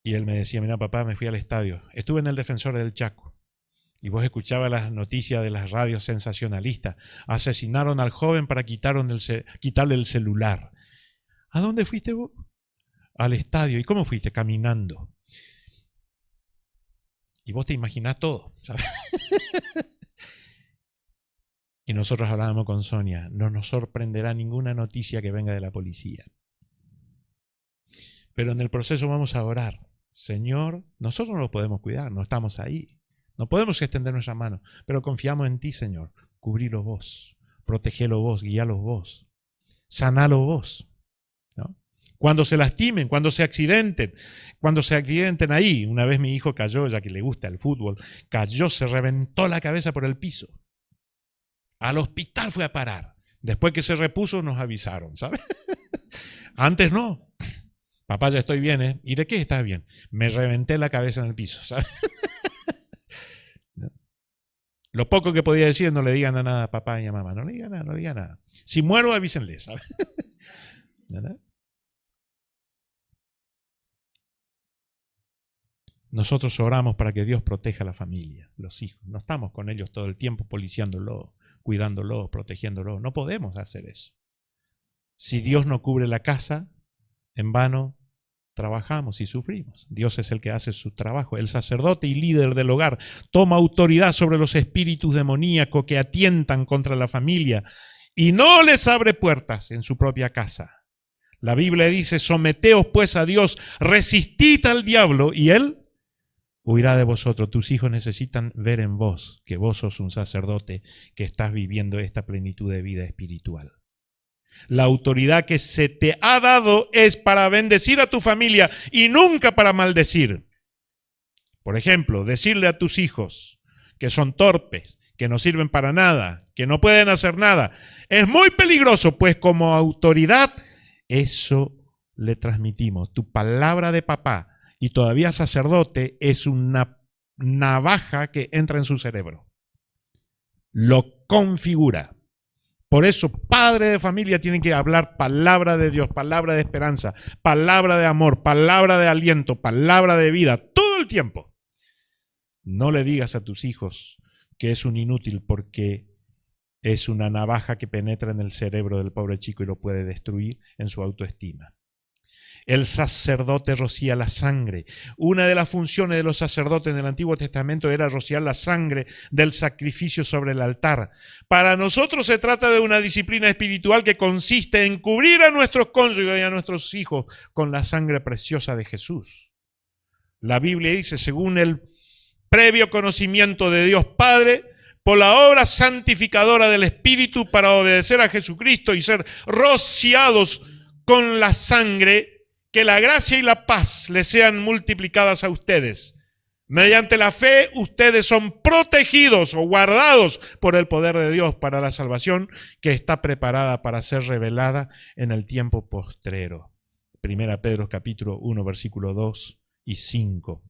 Y él me decía, mira papá, me fui al estadio, estuve en el Defensor del Chaco, y vos escuchabas las noticias de las radios sensacionalistas, asesinaron al joven para quitarle el celular. ¿A dónde fuiste vos? Al estadio. ¿Y cómo fuiste? Caminando. Y vos te imaginás todo, ¿sabes? Y nosotros hablábamos con Sonia, no nos sorprenderá ninguna noticia que venga de la policía. Pero en el proceso vamos a orar. Señor, nosotros no lo podemos cuidar, no estamos ahí. No podemos extender nuestra mano, pero confiamos en ti, Señor. Cubrilo vos, protegelo vos, guíalo vos, sanalo vos, ¿no? Cuando se lastimen, cuando se accidenten ahí. Una vez mi hijo cayó, ya que le gusta el fútbol, cayó, se reventó la cabeza por el piso. Al hospital fue a parar. Después que se repuso nos avisaron, ¿sabes? Antes no. Papá, ya estoy bien, ¿eh? ¿Y de qué estás bien? Me reventé la cabeza en el piso, ¿sabes? Lo poco que podía decir, no le digan a nada a papá y a mamá. No le digan nada, no le digan nada. Si muero, avísenle, ¿sabes? ¿Verdad? Nosotros oramos para que Dios proteja a la familia, los hijos. No estamos con ellos todo el tiempo policiándolos, cuidándolos, protegiéndolos. No podemos hacer eso. Si Dios no cubre la casa, en vano trabajamos y sufrimos. Dios es el que hace su trabajo. El sacerdote y líder del hogar toma autoridad sobre los espíritus demoníacos que atientan contra la familia y no les abre puertas en su propia casa. La Biblia dice, someteos pues a Dios, resistid al diablo y él huirá de vosotros. Tus hijos necesitan ver en vos que vos sos un sacerdote que estás viviendo esta plenitud de vida espiritual. La autoridad que se te ha dado es para bendecir a tu familia y nunca para maldecir. Por ejemplo, decirle a tus hijos que son torpes, que no sirven para nada, que no pueden hacer nada, es muy peligroso, pues como autoridad eso le transmitimos. Tu palabra de papá y todavía sacerdote es una navaja que entra en su cerebro. Lo configura. Por eso, padre de familia tiene que hablar palabra de Dios, palabra de esperanza, palabra de amor, palabra de aliento, palabra de vida, todo el tiempo. No le digas a tus hijos que es un inútil porque es una navaja que penetra en el cerebro del pobre chico y lo puede destruir en su autoestima. El sacerdote rocía la sangre. Una de las funciones de los sacerdotes en el Antiguo Testamento era rociar la sangre del sacrificio sobre el altar. Para nosotros se trata de una disciplina espiritual que consiste en cubrir a nuestros cónyuges y a nuestros hijos con la sangre preciosa de Jesús. La Biblia dice, según el previo conocimiento de Dios Padre, por la obra santificadora del Espíritu para obedecer a Jesucristo y ser rociados con la sangre, que la gracia y la paz les sean multiplicadas a ustedes. Mediante la fe, ustedes son protegidos o guardados por el poder de Dios para la salvación que está preparada para ser revelada en el tiempo postrero. 1 Pedro capítulo 1, versículo 2 y 5.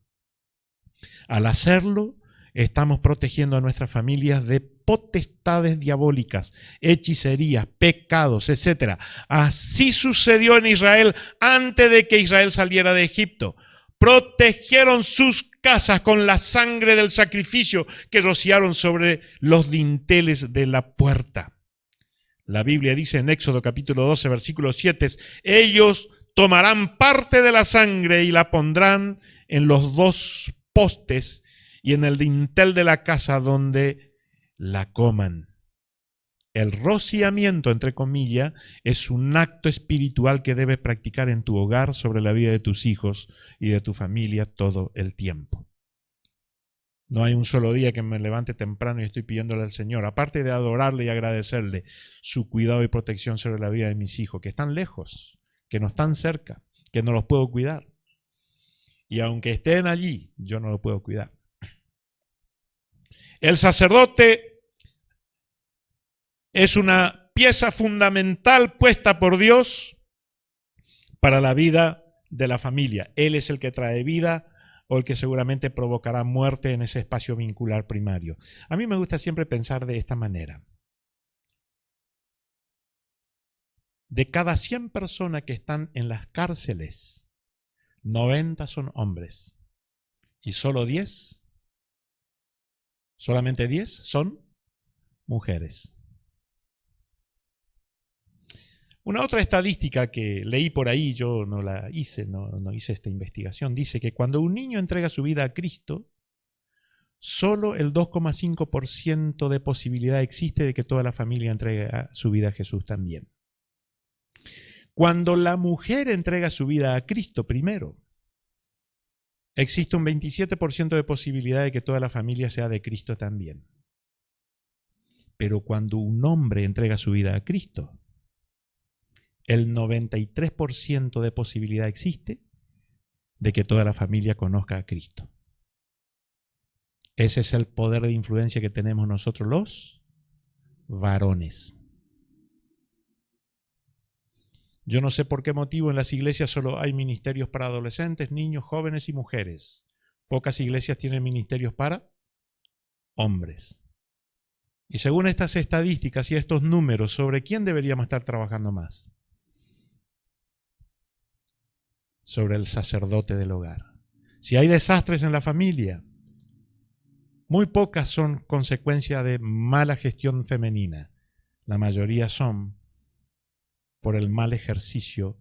Al hacerlo, estamos protegiendo a nuestras familias de potestades diabólicas, hechicerías, pecados, etc. Así sucedió en Israel antes de que Israel saliera de Egipto. Protegieron sus casas con la sangre del sacrificio que rociaron sobre los dinteles de la puerta. La Biblia dice en Éxodo capítulo 12, versículo 7, ellos tomarán parte de la sangre y la pondrán en los dos postes y en el dintel de la casa donde la coman. El rociamiento, entre comillas, es un acto espiritual que debes practicar en tu hogar sobre la vida de tus hijos y de tu familia todo el tiempo. No hay un solo día que me levante temprano y estoy pidiéndole al Señor, aparte de adorarle y agradecerle su cuidado y protección sobre la vida de mis hijos, que están lejos, que no están cerca, que no los puedo cuidar. Y aunque estén allí, yo no los puedo cuidar. El sacerdote es una pieza fundamental puesta por Dios para la vida de la familia. Él es el que trae vida o el que seguramente provocará muerte en ese espacio vincular primario. A mí me gusta siempre pensar de esta manera. De cada 100 personas que están en las cárceles, 90 son hombres y solamente 10 son mujeres. Una otra estadística que leí por ahí, yo no la hice, no hice esta investigación, dice que cuando un niño entrega su vida a Cristo, solo el 2,5% de posibilidad existe de que toda la familia entregue su vida a Jesús también. Cuando la mujer entrega su vida a Cristo primero, existe un 27% de posibilidad de que toda la familia sea de Cristo también. Pero cuando un hombre entrega su vida a Cristo, el 93% de posibilidad existe de que toda la familia conozca a Cristo. Ese es el poder de influencia que tenemos nosotros los varones. Yo no sé por qué motivo en las iglesias solo hay ministerios para adolescentes, niños, jóvenes y mujeres. Pocas iglesias tienen ministerios para hombres. Y según estas estadísticas y estos números, ¿sobre quién deberíamos estar trabajando más? Sobre el sacerdote del hogar. Si hay desastres en la familia, muy pocas son consecuencia de mala gestión femenina. La mayoría son por el mal ejercicio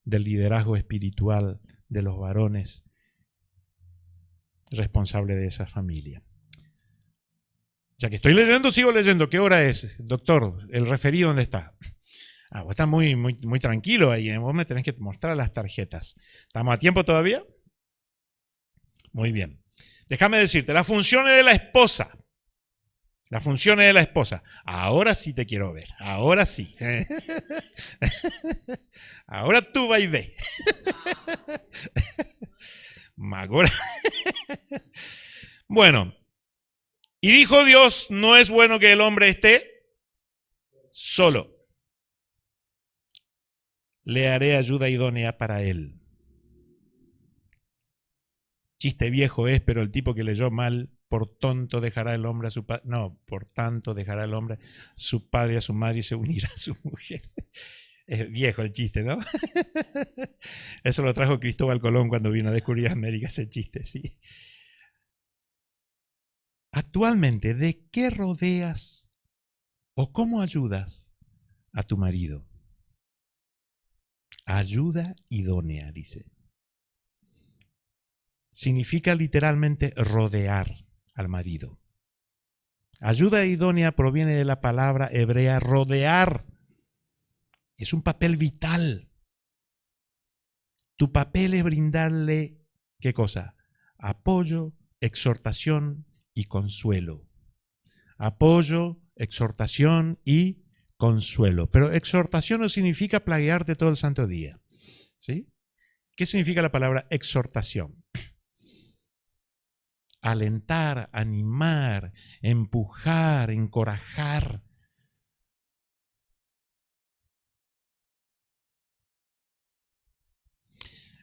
del liderazgo espiritual de los varones responsables de esa familia. Ya que estoy leyendo, sigo leyendo. ¿Qué hora es, doctor? ¿El referido dónde está? Vos estás muy tranquilo ahí. Vos me tenés que mostrar las tarjetas. ¿Estamos a tiempo todavía? Muy bien. Déjame decirte, las funciones de la esposa. Las funciones de la esposa. Ahora sí te quiero ver. Ahora sí. Ahora tú vas y ve. Magora. Bueno. Y dijo Dios, no es bueno que el hombre esté solo. Le haré ayuda idónea para él. Chiste viejo es, pero el tipo que leyó mal, por tonto dejará el hombre a su padre. No, por tanto dejará el hombre a su padre y a su madre y se unirá a su mujer. Es viejo el chiste, ¿no? Eso lo trajo Cristóbal Colón cuando vino a descubrir América, ese chiste, sí. Actualmente, ¿de qué rodeas o cómo ayudas a tu marido? Ayuda idónea, dice. Significa literalmente rodear al marido. Ayuda idónea proviene de la palabra hebrea rodear. Es un papel vital. Tu papel es brindarle, ¿qué cosa? Apoyo, exhortación y consuelo. Apoyo, exhortación y consuelo. Pero exhortación no significa plaguearte todo el santo día. ¿Sí? ¿Qué significa la palabra exhortación? Alentar, animar, empujar, encorajar.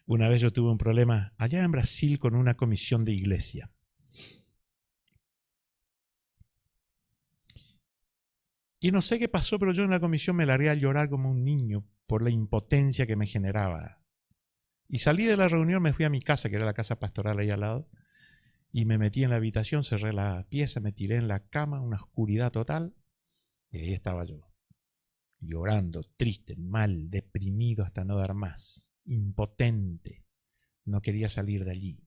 Una vez yo tuve un problema allá en Brasil con una comisión de iglesia. Y no sé qué pasó, pero yo en la comisión me largué a llorar como un niño por la impotencia que me generaba. Y salí de la reunión, me fui a mi casa, que era la casa pastoral ahí al lado, y me metí en la habitación, cerré la pieza, me tiré en la cama, una oscuridad total, y ahí estaba yo, llorando, triste, mal, deprimido hasta no dar más, impotente, no quería salir de allí.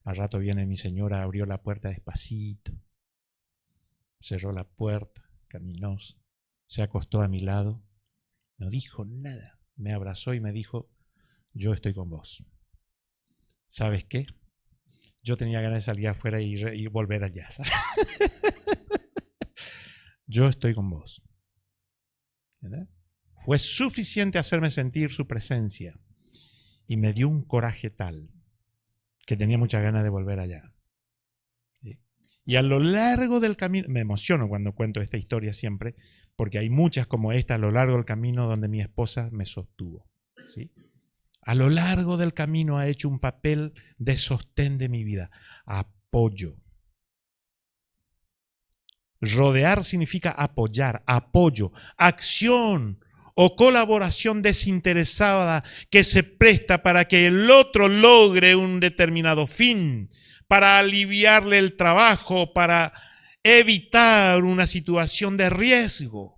Al rato viene mi señora, abrió la puerta despacito, cerró la puerta, caminó, se acostó a mi lado, no dijo nada, me abrazó y me dijo, yo estoy con vos. ¿Sabes qué? Yo tenía ganas de salir afuera y volver allá. Yo estoy con vos. ¿Verdad? Fue suficiente hacerme sentir su presencia y me dio un coraje tal que tenía muchas ganas de volver allá. ¿Sí? Y a lo largo del camino, me emociono cuando cuento esta historia siempre, porque hay muchas como esta a lo largo del camino donde mi esposa me sostuvo. ¿Sí? A lo largo del camino ha hecho un papel de sostén de mi vida, apoyo. Rodear significa apoyar, apoyo, acción o colaboración desinteresada que se presta para que el otro logre un determinado fin, para aliviarle el trabajo, para evitar una situación de riesgo.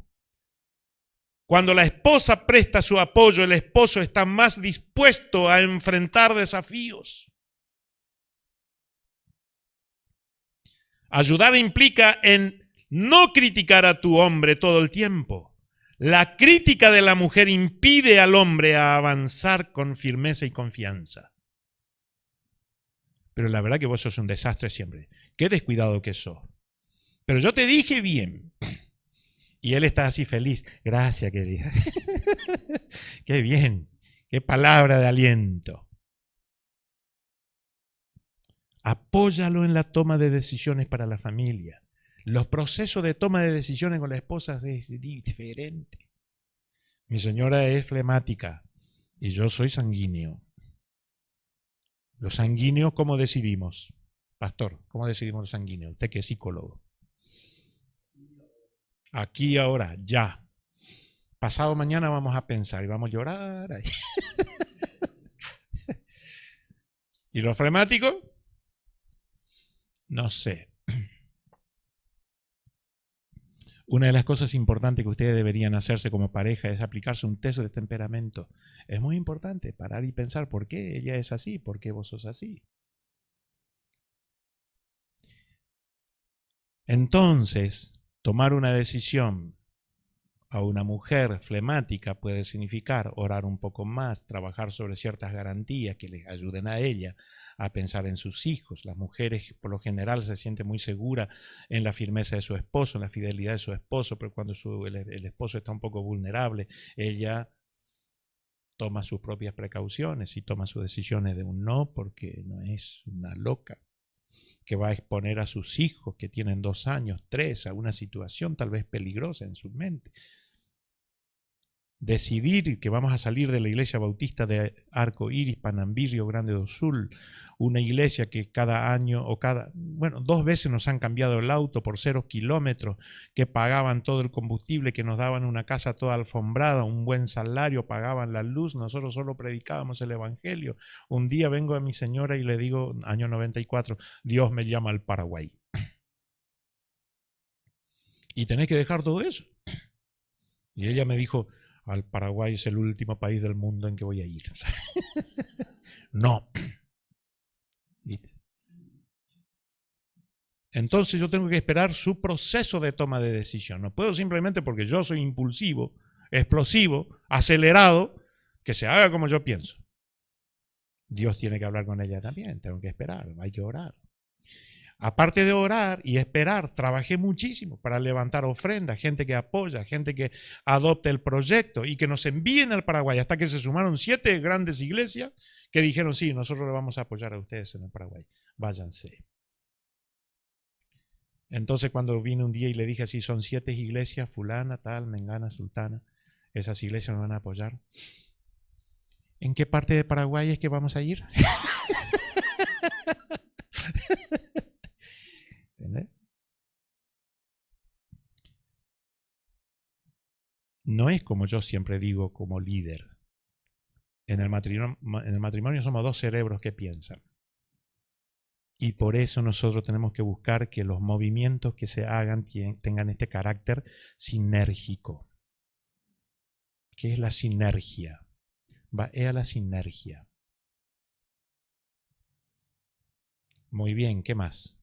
Cuando la esposa presta su apoyo, el esposo está más dispuesto a enfrentar desafíos. Ayudar implica en no criticar a tu hombre todo el tiempo. La crítica de la mujer impide al hombre a avanzar con firmeza y confianza. Pero la verdad que vos sos un desastre siempre. Qué descuidado que sos. Pero yo te dije bien. Y él está así feliz. Gracias, querida. Qué bien. Qué palabra de aliento. Apóyalo en la toma de decisiones para la familia. Los procesos de toma de decisiones con la esposa es diferente. Mi señora es flemática y yo soy sanguíneo. Los sanguíneos, ¿cómo decidimos? Pastor, ¿cómo decidimos los sanguíneos? Usted que es psicólogo. Aquí, ahora, ya. Pasado mañana vamos a pensar y vamos a llorar ahí. ¿Y los flemáticos? No sé. Una de las cosas importantes que ustedes deberían hacerse como pareja es aplicarse un test de temperamento. Es muy importante parar y pensar por qué ella es así, por qué vos sos así. Entonces, tomar una decisión A una mujer flemática puede significar orar un poco más, trabajar sobre ciertas garantías que les ayuden a ella a pensar en sus hijos. Las mujeres por lo general se sienten muy seguras en la firmeza de su esposo, en la fidelidad de su esposo, pero cuando el esposo está un poco vulnerable, ella toma sus propias precauciones y toma sus decisiones de un no, porque no es una loca que va a exponer a sus hijos que tienen 2 años, 3, a una situación tal vez peligrosa en su mente. Decidir que vamos a salir de la iglesia bautista de Arco Iris, Panambí, Río Grande do Sul, una iglesia que cada año o 2 veces nos han cambiado el auto por 0 kilómetros, que pagaban todo el combustible, que nos daban una casa toda alfombrada, un buen salario, pagaban la luz, nosotros solo predicábamos el evangelio. Un día vengo a mi señora y le digo, año 94, Dios me llama al Paraguay. Y tenés que dejar todo eso. Y ella me dijo, al Paraguay es el último país del mundo en que voy a ir. No. ¿Viste? Entonces yo tengo que esperar su proceso de toma de decisión. No puedo simplemente porque yo soy impulsivo, explosivo, acelerado, que se haga como yo pienso. Dios tiene que hablar con ella también. Tengo que esperar, hay que orar. Aparte de orar y esperar, trabajé muchísimo para levantar ofrendas, gente que apoya, gente que adopte el proyecto y que nos envíen al Paraguay, hasta que se sumaron 7 grandes iglesias que dijeron, sí, nosotros le vamos a apoyar a ustedes en el Paraguay, váyanse. Entonces cuando vine un día y le dije así, son 7 iglesias, fulana, tal, mengana, sultana, esas iglesias nos van a apoyar. ¿En qué parte de Paraguay es que vamos a ir? ¿Entendés? No es como yo siempre digo como líder. En el matrimonio somos 2 cerebros que piensan. Y por eso nosotros tenemos que buscar que los movimientos que se hagan tengan este carácter sinérgico. ¿Qué es la sinergia? Va a la sinergia. Muy bien, ¿qué más?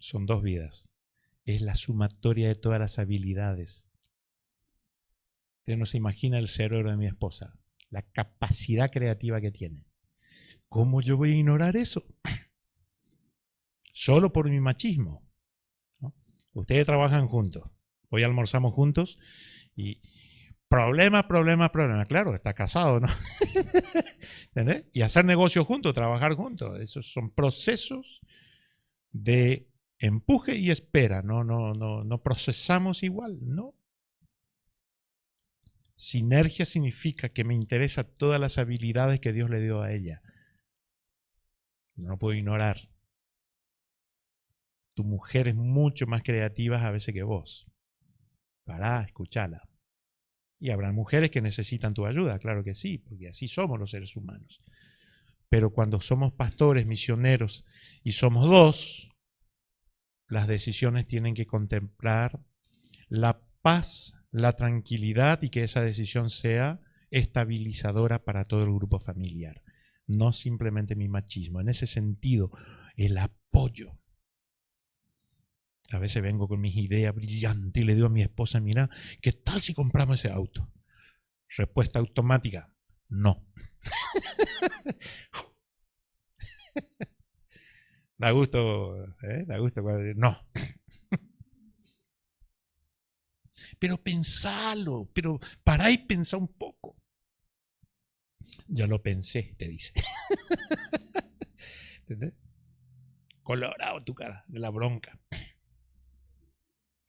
Son 2 vidas. Es la sumatoria de todas las habilidades. Usted no se imagina el cerebro de mi esposa, la capacidad creativa que tiene. ¿Cómo yo voy a ignorar eso? Solo por mi machismo, ¿no? Ustedes trabajan juntos, hoy almorzamos juntos y problema. Claro, está casado, ¿no? ¿Entendés? Y hacer negocio juntos, trabajar juntos, esos son procesos de empuje y espera, no procesamos igual, ¿no? Sinergia significa que me interesan todas las habilidades que Dios le dio a ella. No puedo ignorar. Tu mujer es mucho más creativa a veces que vos. Pará, escuchala. Y habrá mujeres que necesitan tu ayuda, claro que sí, porque así somos los seres humanos. Pero cuando somos pastores, misioneros y somos 2, las decisiones tienen que contemplar la paz, la tranquilidad y que esa decisión sea estabilizadora para todo el grupo familiar. No simplemente mi machismo. En ese sentido, el apoyo. A veces vengo con mis ideas brillantes y le digo a mi esposa, mira, ¿qué tal si compramos ese auto? Respuesta automática, no. Da gusto, da gusto cuando no. Pero pensalo, pero pará y pensá un poco. Ya lo pensé, te dice. ¿Entendés? Colorado tu cara de la bronca.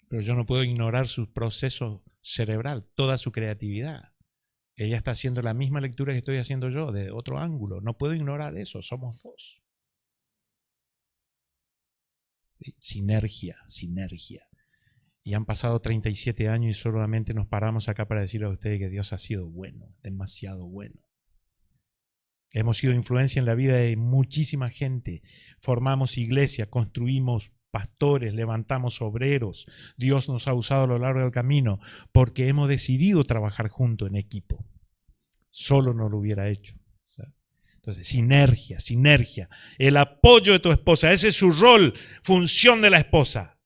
Pero yo no puedo ignorar su proceso cerebral, toda su creatividad. Ella está haciendo la misma lectura que estoy haciendo yo, de otro ángulo. No puedo ignorar eso, somos 2. Sinergia. Y han pasado 37 años y solamente nos paramos acá para decirle a ustedes que Dios ha sido bueno, demasiado bueno. Hemos sido influencia en la vida de muchísima gente. Formamos iglesia, construimos pastores, levantamos obreros. Dios nos ha usado a lo largo del camino porque hemos decidido trabajar juntos en equipo. Solo no lo hubiera hecho. Entonces, sinergia, sinergia. El apoyo de tu esposa, ese es su rol, función de la esposa.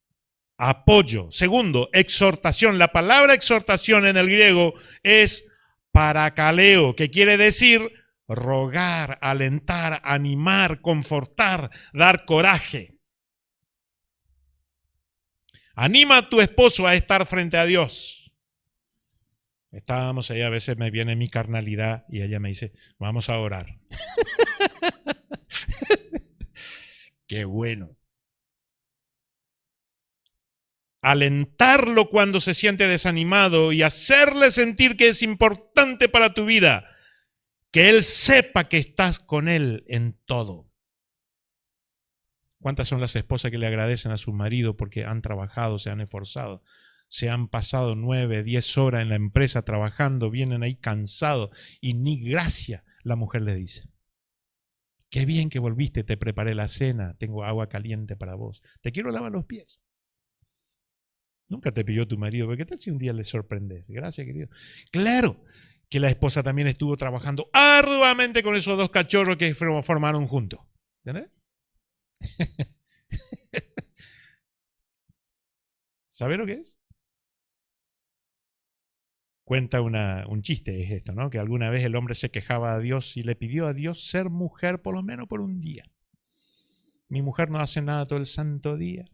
Apoyo. Segundo, exhortación. La palabra exhortación en el griego es parakaleo, que quiere decir rogar, alentar, animar, confortar, dar coraje. Anima a tu esposo a estar frente a Dios. Estábamos ahí, a veces me viene mi carnalidad y ella me dice, vamos a orar. Qué bueno. Alentarlo cuando se siente desanimado y hacerle sentir que es importante para tu vida. Que él sepa que estás con él en todo. ¿Cuántas son las esposas que le agradecen a su marido porque han trabajado, se han esforzado? Se han pasado 9, 10 horas en la empresa trabajando, vienen ahí cansados y ni gracia la mujer le dice. Qué bien que volviste, te preparé la cena, tengo agua caliente para vos. Te quiero lavar los pies. Nunca te pidió tu marido, pero ¿qué tal si un día le sorprendes? Gracias, querido. Claro que la esposa también estuvo trabajando arduamente con esos dos cachorros que formaron juntos. ¿Entendés? ¿Sabe lo que es? Cuenta un chiste, es esto, ¿no? Que alguna vez el hombre se quejaba a Dios y le pidió a Dios ser mujer por lo menos por un día. Mi mujer no hace nada todo el santo día,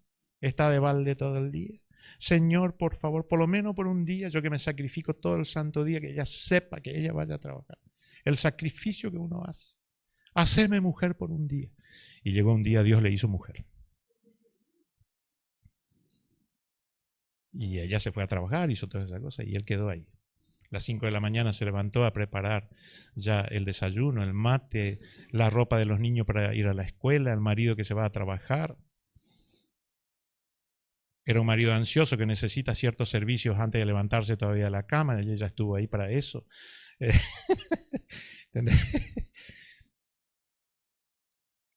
está de balde todo el día. Señor, por favor, por lo menos por un día, yo que me sacrifico todo el santo día, que ella sepa que ella vaya a trabajar. El sacrificio que uno hace. Haceme mujer por un día. Y llegó un día, Dios le hizo mujer. Y ella se fue a trabajar, hizo todas esas cosas, y él quedó ahí. A las 5 de la mañana se levantó a preparar ya el desayuno, el mate, la ropa de los niños para ir a la escuela, el marido que se va a trabajar. Era un marido ansioso que necesita ciertos servicios antes de levantarse todavía de la cama, y ella estuvo ahí para eso.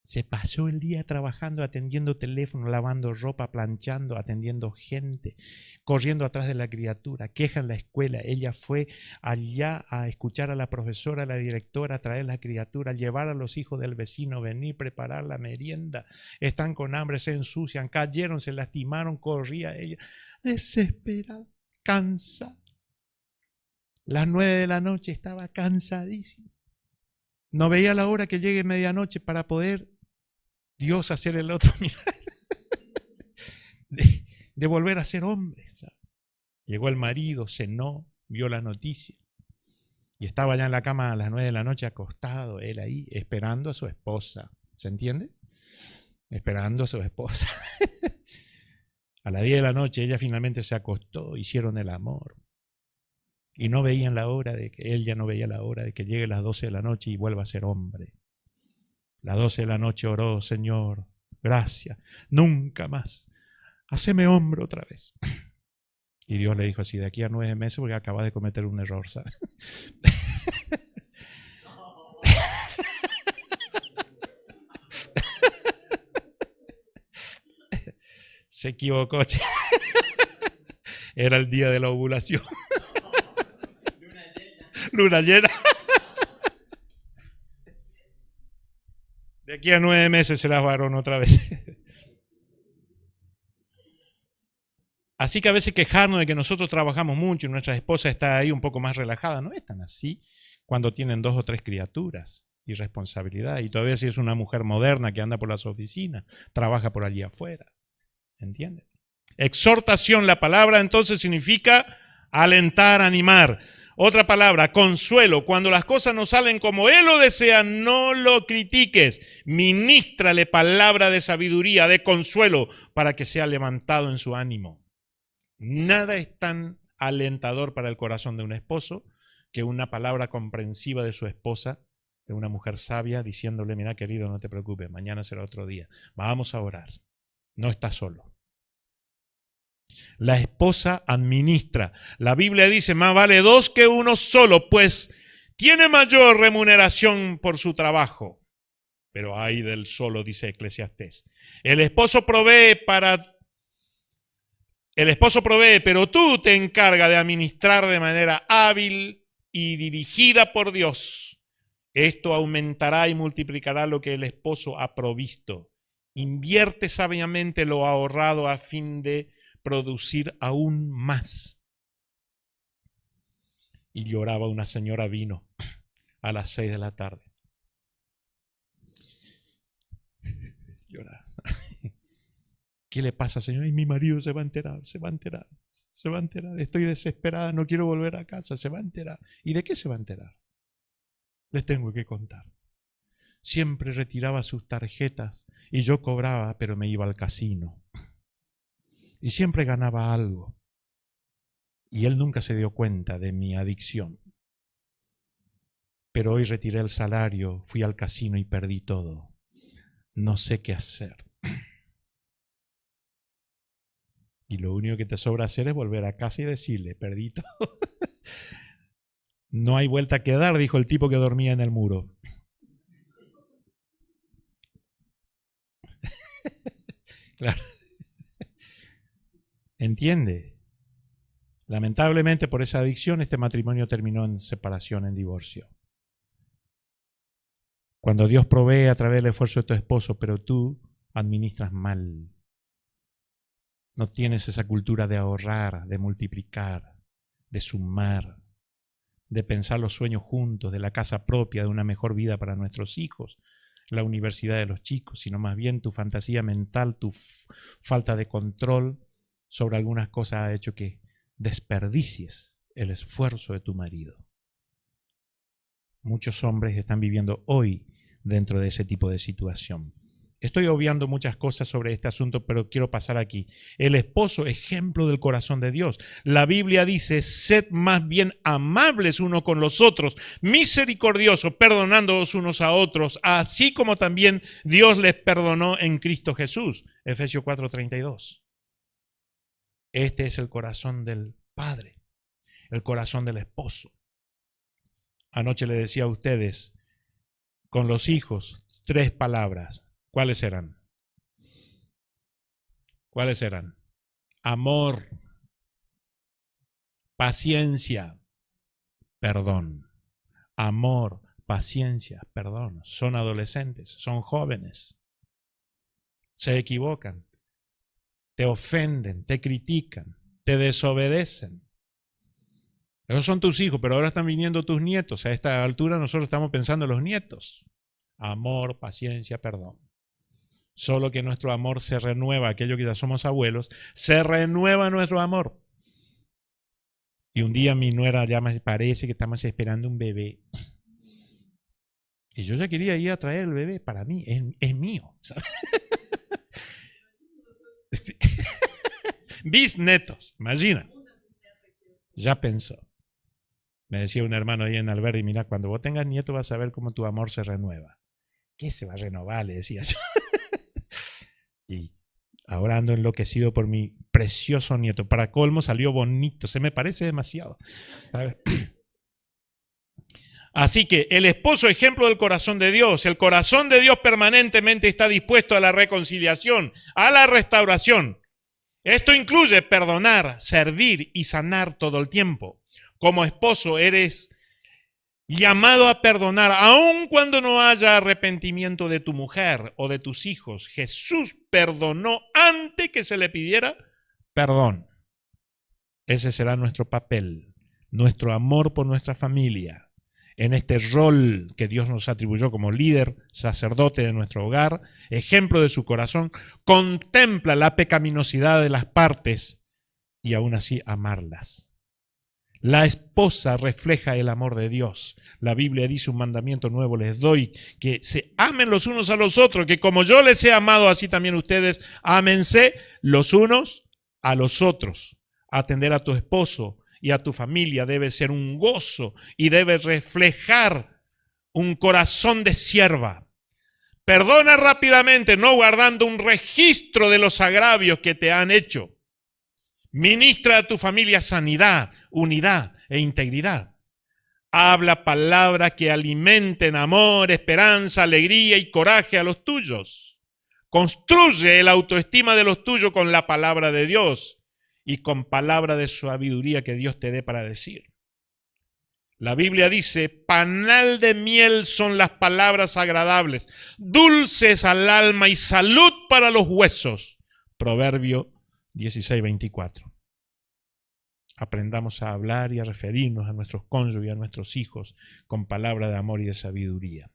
Se pasó el día trabajando, atendiendo teléfono, lavando ropa, planchando, atendiendo gente, corriendo atrás de la criatura, queja en la escuela. Ella fue allá a escuchar a la profesora, a la directora, a traer la criatura, llevar a los hijos del vecino, venir, preparar la merienda. Están con hambre, se ensucian, cayeron, se lastimaron, corría ella, desesperada, cansada. Las 9 de la noche estaba cansadísima. No veía la hora que llegue medianoche para poder Dios hacer el otro milagro de volver a ser hombre. ¿Sabes? Llegó el marido, cenó, vio la noticia y estaba ya en la cama a las 9 de la noche acostado, él ahí, esperando a su esposa. ¿Se entiende? Esperando a su esposa. A las 10 de la noche ella finalmente se acostó, hicieron el amor. Y no veían la hora de que, él ya no veía la hora de que llegue las 12 de la noche y vuelva a ser hombre. Las 12 de la noche oró, Señor, gracias, nunca más. Haceme hombre otra vez. Y Dios le dijo así, de aquí a 9 meses, porque acabas de cometer un error, ¿sabes? Se equivocó. Era el día de la ovulación. Luna llena. De aquí a 9 meses serás varón otra vez. Así que a veces quejarnos de que nosotros trabajamos mucho y nuestra esposa está ahí un poco más relajada, no es tan así cuando tienen 2 o 3 criaturas y responsabilidad. Y todavía si es una mujer moderna que anda por las oficinas, trabaja por allí afuera. ¿Entienden? Exhortación, la palabra entonces significa alentar, animar. Otra palabra, consuelo. Cuando las cosas no salen como él lo desea, no lo critiques. Ministrale palabra de sabiduría, de consuelo, para que sea levantado en su ánimo. Nada es tan alentador para el corazón de un esposo que una palabra comprensiva de su esposa, de una mujer sabia, diciéndole, mira querido, no te preocupes, mañana será otro día. Vamos a orar. No estás solo. La esposa administra. La Biblia dice, más vale 2 que 1 solo, pues tiene mayor remuneración por su trabajo. pero ay del solo, dice Eclesiastés. El esposo provee, pero tú te encargas de administrar de manera hábil y dirigida por Dios. Esto aumentará y multiplicará lo que el esposo ha provisto. Invierte sabiamente lo ahorrado a fin de producir aún más. Y lloraba una señora, vino a las 6 de la tarde. Lloraba. ¿Qué le pasa, señora? Y mi marido se va a enterar. Estoy desesperada, no quiero volver a casa, se va a enterar. ¿Y de qué se va a enterar? Les tengo que contar. Siempre retiraba sus tarjetas y yo cobraba, pero me iba al casino. Y siempre ganaba algo. Y él nunca se dio cuenta de mi adicción. Pero hoy retiré el salario, fui al casino y perdí todo. No sé qué hacer. Y lo único que te sobra hacer es volver a casa y decirle, perdí todo. No hay vuelta que dar, dijo el tipo que dormía en el muro. Claro. ¿Entiende? Lamentablemente por esa adicción este matrimonio terminó en separación, en divorcio. Cuando Dios provee a través del esfuerzo de tu esposo, pero tú administras mal. No tienes esa cultura de ahorrar, de multiplicar, de sumar, de pensar los sueños juntos, de la casa propia, de una mejor vida para nuestros hijos, la universidad de los chicos, sino más bien tu fantasía mental, tu falta de control sobre algunas cosas ha hecho que desperdicies el esfuerzo de tu marido. Muchos hombres están viviendo hoy dentro de ese tipo de situación. Estoy obviando muchas cosas sobre este asunto, pero quiero pasar aquí. El esposo, ejemplo del corazón de Dios. La Biblia dice, sed más bien amables unos con los otros, misericordiosos, perdonándoos unos a otros, así como también Dios les perdonó en Cristo Jesús. Efesios 4:32. Este es el corazón del Padre, el corazón del esposo. Anoche le decía a ustedes, con los hijos, 3 palabras. ¿Cuáles serán? ¿Cuáles serán? Amor, paciencia, perdón. Amor, paciencia, perdón. Son adolescentes, son jóvenes. Se equivocan, te ofenden, te critican, te desobedecen. Esos son tus hijos, pero ahora están viniendo tus nietos. A esta altura nosotros estamos pensando en los nietos. Amor, paciencia, perdón. Solo que nuestro amor se renueva, aquellos que ya somos abuelos, se renueva nuestro amor. Y un día mi nuera ya me parece que estamos esperando un bebé. Y yo ya quería ir a traer el bebé para mí, es mío, ¿sabes? Sí. Bisnetos, imagina. Ya pensó. Me decía un hermano ahí en Alberdi, mira, cuando vos tengas nieto vas a ver cómo tu amor se renueva. ¿Qué se va a renovar? Le decía yo. Y ahora ando enloquecido por mi precioso nieto. Para colmo salió bonito, se me parece demasiado. Así que el esposo, ejemplo del corazón de Dios. El corazón de Dios permanentemente está dispuesto a la reconciliación, a la restauración. Esto incluye perdonar, servir y sanar todo el tiempo. Como esposo eres llamado a perdonar, aun cuando no haya arrepentimiento de tu mujer o de tus hijos. Jesús perdonó antes que se le pidiera perdón. Ese será nuestro papel, nuestro amor por nuestra familia, en este rol que Dios nos atribuyó como líder, sacerdote de nuestro hogar, ejemplo de su corazón. Contempla la pecaminosidad de las partes y aún así amarlas. La esposa refleja el amor de Dios. La Biblia dice, un mandamiento nuevo les doy, que se amen los unos a los otros, que como yo les he amado, así también ustedes ámense los unos a los otros. Atender a tu esposo y a tu familia debe ser un gozo y debe reflejar un corazón de sierva. Perdona rápidamente, no guardando un registro de los agravios que te han hecho. Ministra a tu familia sanidad, unidad e integridad. Habla palabras que alimenten amor, esperanza, alegría y coraje a los tuyos. Construye la autoestima de los tuyos con la palabra de Dios y con palabra de sabiduría que Dios te dé para decir. La Biblia dice, panal de miel son las palabras agradables, dulces al alma y salud para los huesos. Proverbio 16:24. Aprendamos a hablar y a referirnos a nuestros cónyuges y a nuestros hijos con palabra de amor y de sabiduría.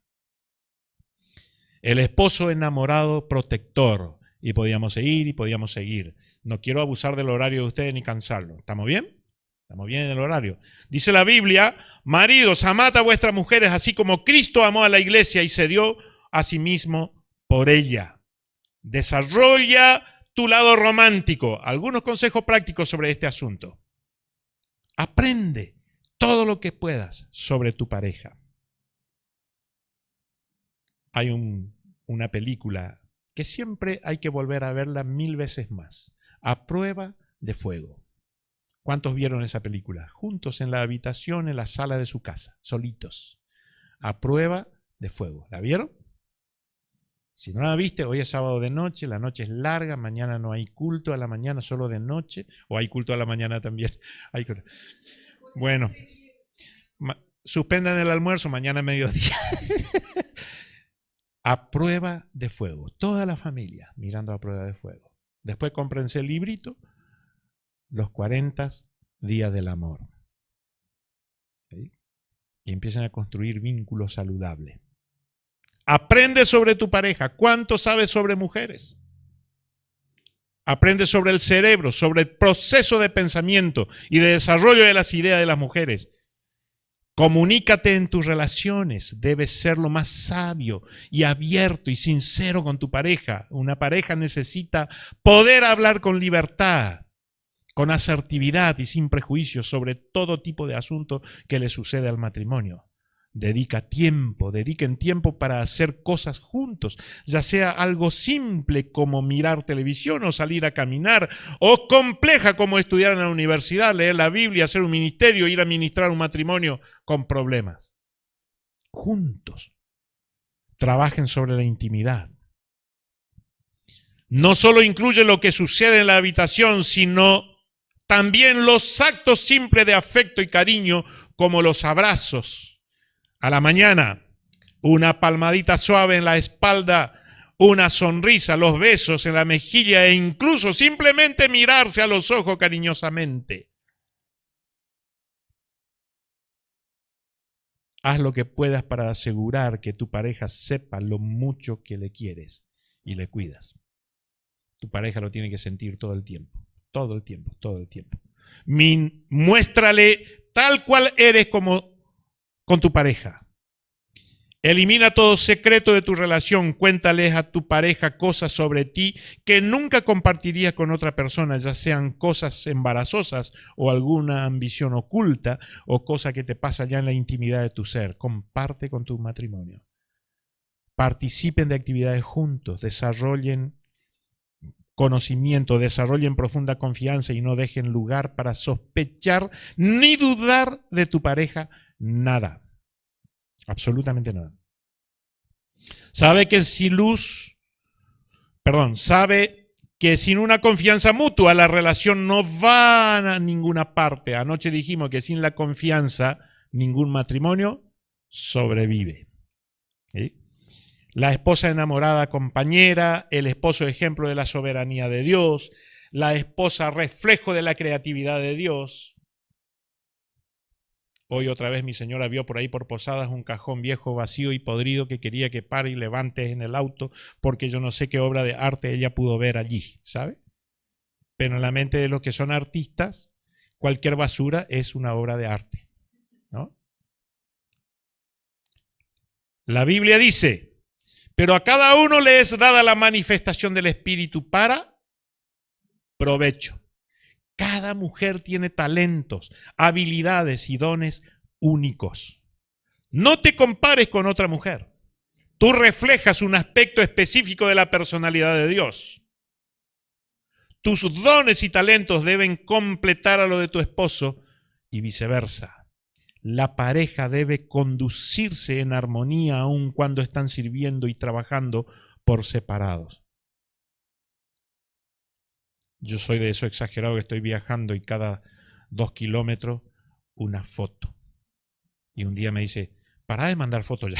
El esposo enamorado protector. Y podíamos seguir y podíamos seguir. No quiero abusar del horario de ustedes ni cansarlo. ¿Estamos bien? Estamos bien en el horario. Dice la Biblia, maridos, amad a vuestras mujeres, así como Cristo amó a la iglesia y se dio a sí mismo por ella. Desarrolla tu lado romántico. Algunos consejos prácticos sobre este asunto. Aprende todo lo que puedas sobre tu pareja. Hay una película que siempre hay que volver a verla 1000 veces más. A prueba de fuego. ¿Cuántos vieron esa película? Juntos en la habitación, en la sala de su casa, solitos. A prueba de fuego. ¿La vieron? Si no la viste, hoy es sábado de noche, la noche es larga, mañana no hay culto a la mañana, solo de noche, o hay culto a la mañana también. Bueno, suspendan el almuerzo, mañana mediodía. A prueba de fuego. Toda la familia mirando a prueba de fuego. Después cómprense el librito, Los 40 días del amor. ¿Sí? Y empiezan a construir vínculos saludables. Aprende sobre tu pareja. ¿Cuánto sabes sobre mujeres? Aprende sobre el cerebro, sobre el proceso de pensamiento y de desarrollo de las ideas de las mujeres. Comunícate en tus relaciones. Debes ser lo más sabio y abierto y sincero con tu pareja. Una pareja necesita poder hablar con libertad, con asertividad y sin prejuicios sobre todo tipo de asunto que le sucede al matrimonio. Dediquen tiempo para hacer cosas juntos, ya sea algo simple como mirar televisión o salir a caminar, o compleja como estudiar en la universidad, leer la Biblia, hacer un ministerio, ir a ministrar un matrimonio con problemas. Juntos, trabajen sobre la intimidad. No solo incluye lo que sucede en la habitación, sino también los actos simples de afecto y cariño, como los abrazos a la mañana, una palmadita suave en la espalda, una sonrisa, los besos en la mejilla e incluso simplemente mirarse a los ojos cariñosamente. Haz lo que puedas para asegurar que tu pareja sepa lo mucho que le quieres y le cuidas. Tu pareja lo tiene que sentir todo el tiempo, todo el tiempo, todo el tiempo. Muéstrale tal cual eres como con tu pareja. Elimina todo secreto de tu relación. Cuéntales a tu pareja cosas sobre ti que nunca compartirías con otra persona, ya sean cosas embarazosas o alguna ambición oculta o cosa que te pasa ya en la intimidad de tu ser. Comparte con tu matrimonio. Participen de actividades juntos, desarrollen conocimiento, desarrollen profunda confianza y no dejen lugar para sospechar ni dudar de tu pareja nada. Absolutamente nada. Sabe que sin una confianza mutua la relación no va a ninguna parte. Anoche dijimos que sin la confianza ningún matrimonio sobrevive. ¿Sí? La esposa enamorada compañera, el esposo ejemplo de la soberanía de Dios, la esposa reflejo de la creatividad de Dios. Hoy otra vez mi señora vio por ahí por Posadas un cajón viejo, vacío y podrido que quería que pare y levante en el auto porque yo no sé qué obra de arte ella pudo ver allí, ¿sabe? Pero en la mente de los que son artistas, cualquier basura es una obra de arte, ¿no? La Biblia dice, pero a cada uno le es dada la manifestación del Espíritu para provecho. Cada mujer tiene talentos, habilidades y dones únicos. No te compares con otra mujer. Tú reflejas un aspecto específico de la personalidad de Dios. Tus dones y talentos deben completar a lo de tu esposo y viceversa. La pareja debe conducirse en armonía aun cuando están sirviendo y trabajando por separados. Yo soy de eso exagerado que estoy viajando y cada 2 kilómetros una foto. Y un día me dice, pará de mandar fotos ya.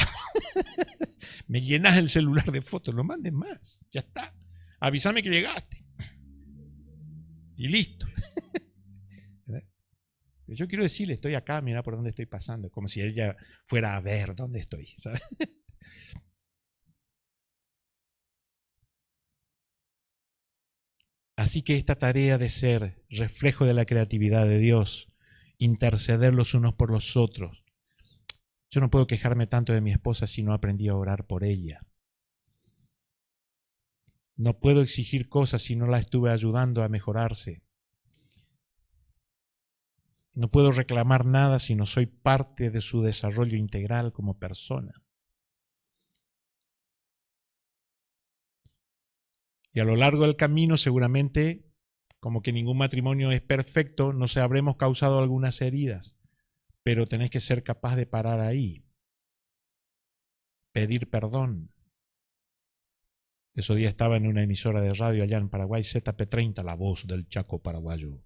Me llenas el celular de fotos, no mandes más, ya está. Avísame que llegaste. Y listo. Yo quiero decirle, estoy acá, mira por dónde estoy pasando, como si ella fuera a ver dónde estoy, ¿sabes? Así que esta tarea de ser reflejo de la creatividad de Dios, interceder los unos por los otros. Yo no puedo quejarme tanto de mi esposa si no aprendí a orar por ella. No puedo exigir cosas si no la estuve ayudando a mejorarse. No puedo reclamar nada si no soy parte de su desarrollo integral como persona. Y a lo largo del camino seguramente, como que ningún matrimonio es perfecto, nos habremos causado algunas heridas, pero tenés que ser capaz de parar ahí, pedir perdón. Ese día estaba en una emisora de radio allá en Paraguay, ZP30, la voz del Chaco paraguayo.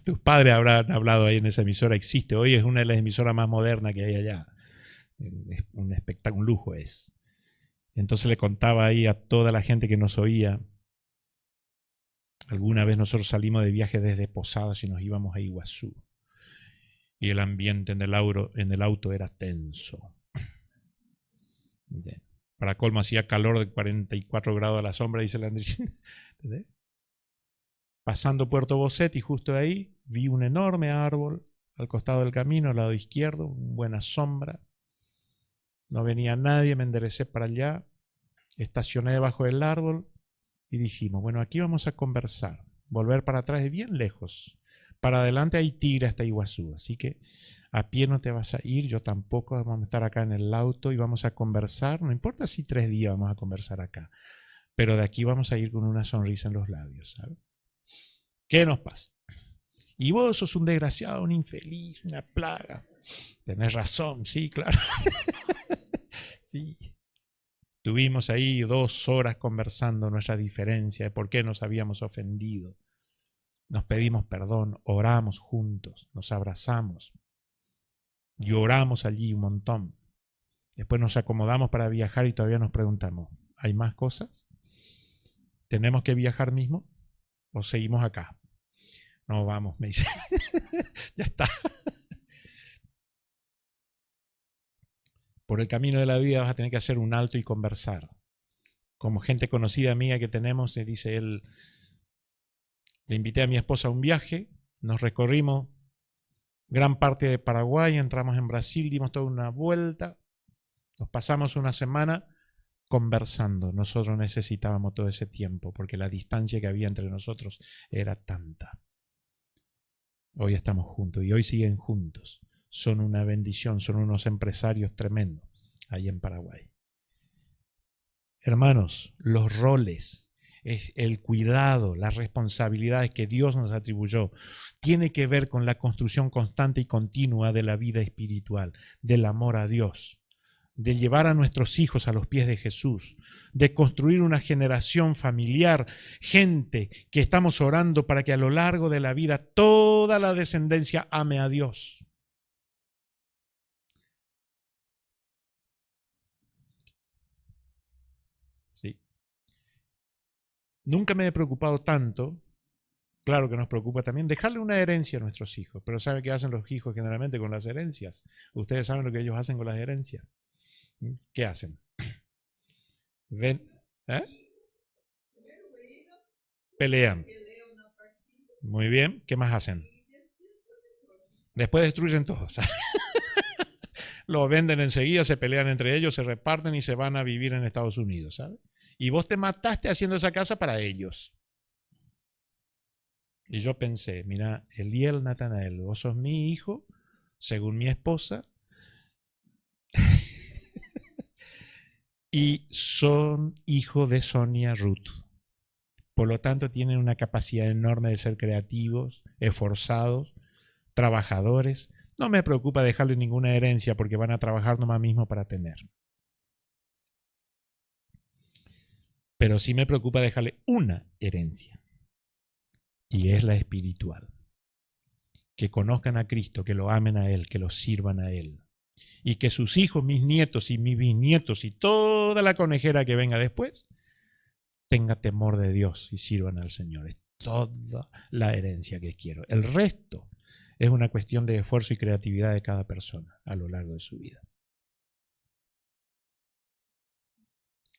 Tus padres habrán hablado ahí en esa emisora, existe, hoy es una de las emisoras más modernas que hay allá. Es un espectáculo, un lujo es. Entonces le contaba ahí a toda la gente que nos oía. Alguna vez nosotros salimos de viaje desde Posadas y nos íbamos a Iguazú. Y el ambiente en el auto era tenso. Para colmo hacía calor de 44 grados a la sombra, dice el Andrés. Pasando Puerto Bocet y justo ahí vi un enorme árbol al costado del camino, al lado izquierdo, buena sombra. No venía nadie, me enderecé para allá, estacioné debajo del árbol y dijimos, bueno, aquí vamos a conversar. Volver para atrás es bien lejos. Para adelante hay tigre hasta Iguazú, así que a pie no te vas a ir, yo tampoco, vamos a estar acá en el auto y vamos a conversar. No importa si 3 días vamos a conversar acá, pero de aquí vamos a ir con una sonrisa en los labios, ¿sabes? ¿Qué nos pasa? Y vos sos un desgraciado, un infeliz, una plaga. Tenés razón, sí, claro. Sí. Tuvimos ahí 2 horas conversando nuestra diferencia de por qué nos habíamos ofendido. Nos pedimos perdón, oramos juntos, nos abrazamos. Lloramos allí un montón. Después nos acomodamos para viajar y todavía nos preguntamos, ¿hay más cosas? ¿Tenemos que viajar mismo? ¿O seguimos acá? No, vamos, me dice. Ya está. Por el camino de la vida vas a tener que hacer un alto y conversar. Como gente conocida mía que tenemos, dice él, le invité a mi esposa a un viaje, nos recorrimos gran parte de Paraguay, entramos en Brasil, dimos toda una vuelta, nos pasamos una semana conversando. Nosotros necesitábamos todo ese tiempo porque la distancia que había entre nosotros era tanta. Hoy estamos juntos y hoy siguen juntos. Son una bendición, son unos empresarios tremendos ahí en Paraguay. Hermanos, los roles, es el cuidado, las responsabilidades que Dios nos atribuyó, tiene que ver con la construcción constante y continua de la vida espiritual, del amor a Dios, de llevar a nuestros hijos a los pies de Jesús, de construir una generación familiar, gente que estamos orando para que a lo largo de la vida toda la descendencia ame a Dios. Sí. Nunca me he preocupado tanto, claro que nos preocupa también, dejarle una herencia a nuestros hijos, pero ¿saben qué hacen los hijos generalmente con las herencias? Ustedes saben lo que ellos hacen con las herencias. ¿Qué hacen? ¿Ven? ¿Eh? Pelean. Muy bien. ¿Qué más hacen? Después destruyen todo. Lo venden enseguida, se pelean entre ellos, se reparten y se van a vivir en Estados Unidos, ¿sabes? Y vos te mataste haciendo esa casa para ellos. Y yo pensé, mira, Eliel Natanael, vos sos mi hijo, según mi esposa, y son hijos de Sonia Ruth. Por lo tanto, tienen una capacidad enorme de ser creativos, esforzados, trabajadores, No me preocupa dejarle ninguna herencia porque van a trabajar nomás mismo para tener. Pero sí me preocupa dejarle una herencia, y es la espiritual. Que conozcan a Cristo, que lo amen a Él, que lo sirvan a Él. Y que sus hijos, mis nietos y mis bisnietos y toda la conejera que venga después, tenga temor de Dios y sirvan al Señor. Es toda la herencia que quiero. El resto es una cuestión de esfuerzo y creatividad de cada persona a lo largo de su vida.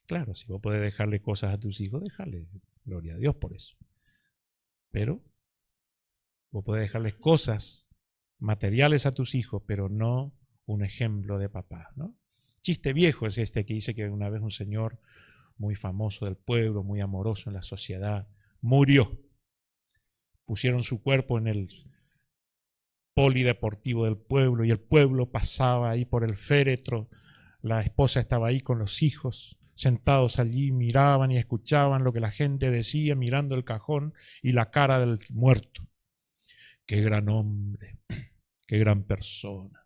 Claro, si vos podés dejarle cosas a tus hijos, déjale, gloria a Dios por eso. Pero vos podés dejarles cosas materiales a tus hijos, pero no un ejemplo de papá, ¿no? Chiste viejo es este que dice que una vez un señor muy famoso del pueblo, muy amoroso en la sociedad, murió. Pusieron su cuerpo en el polideportivo del pueblo y el pueblo pasaba ahí por el féretro. La esposa estaba ahí con los hijos, sentados allí, miraban y escuchaban lo que la gente decía, mirando el cajón y la cara del muerto. Qué gran hombre, qué gran persona,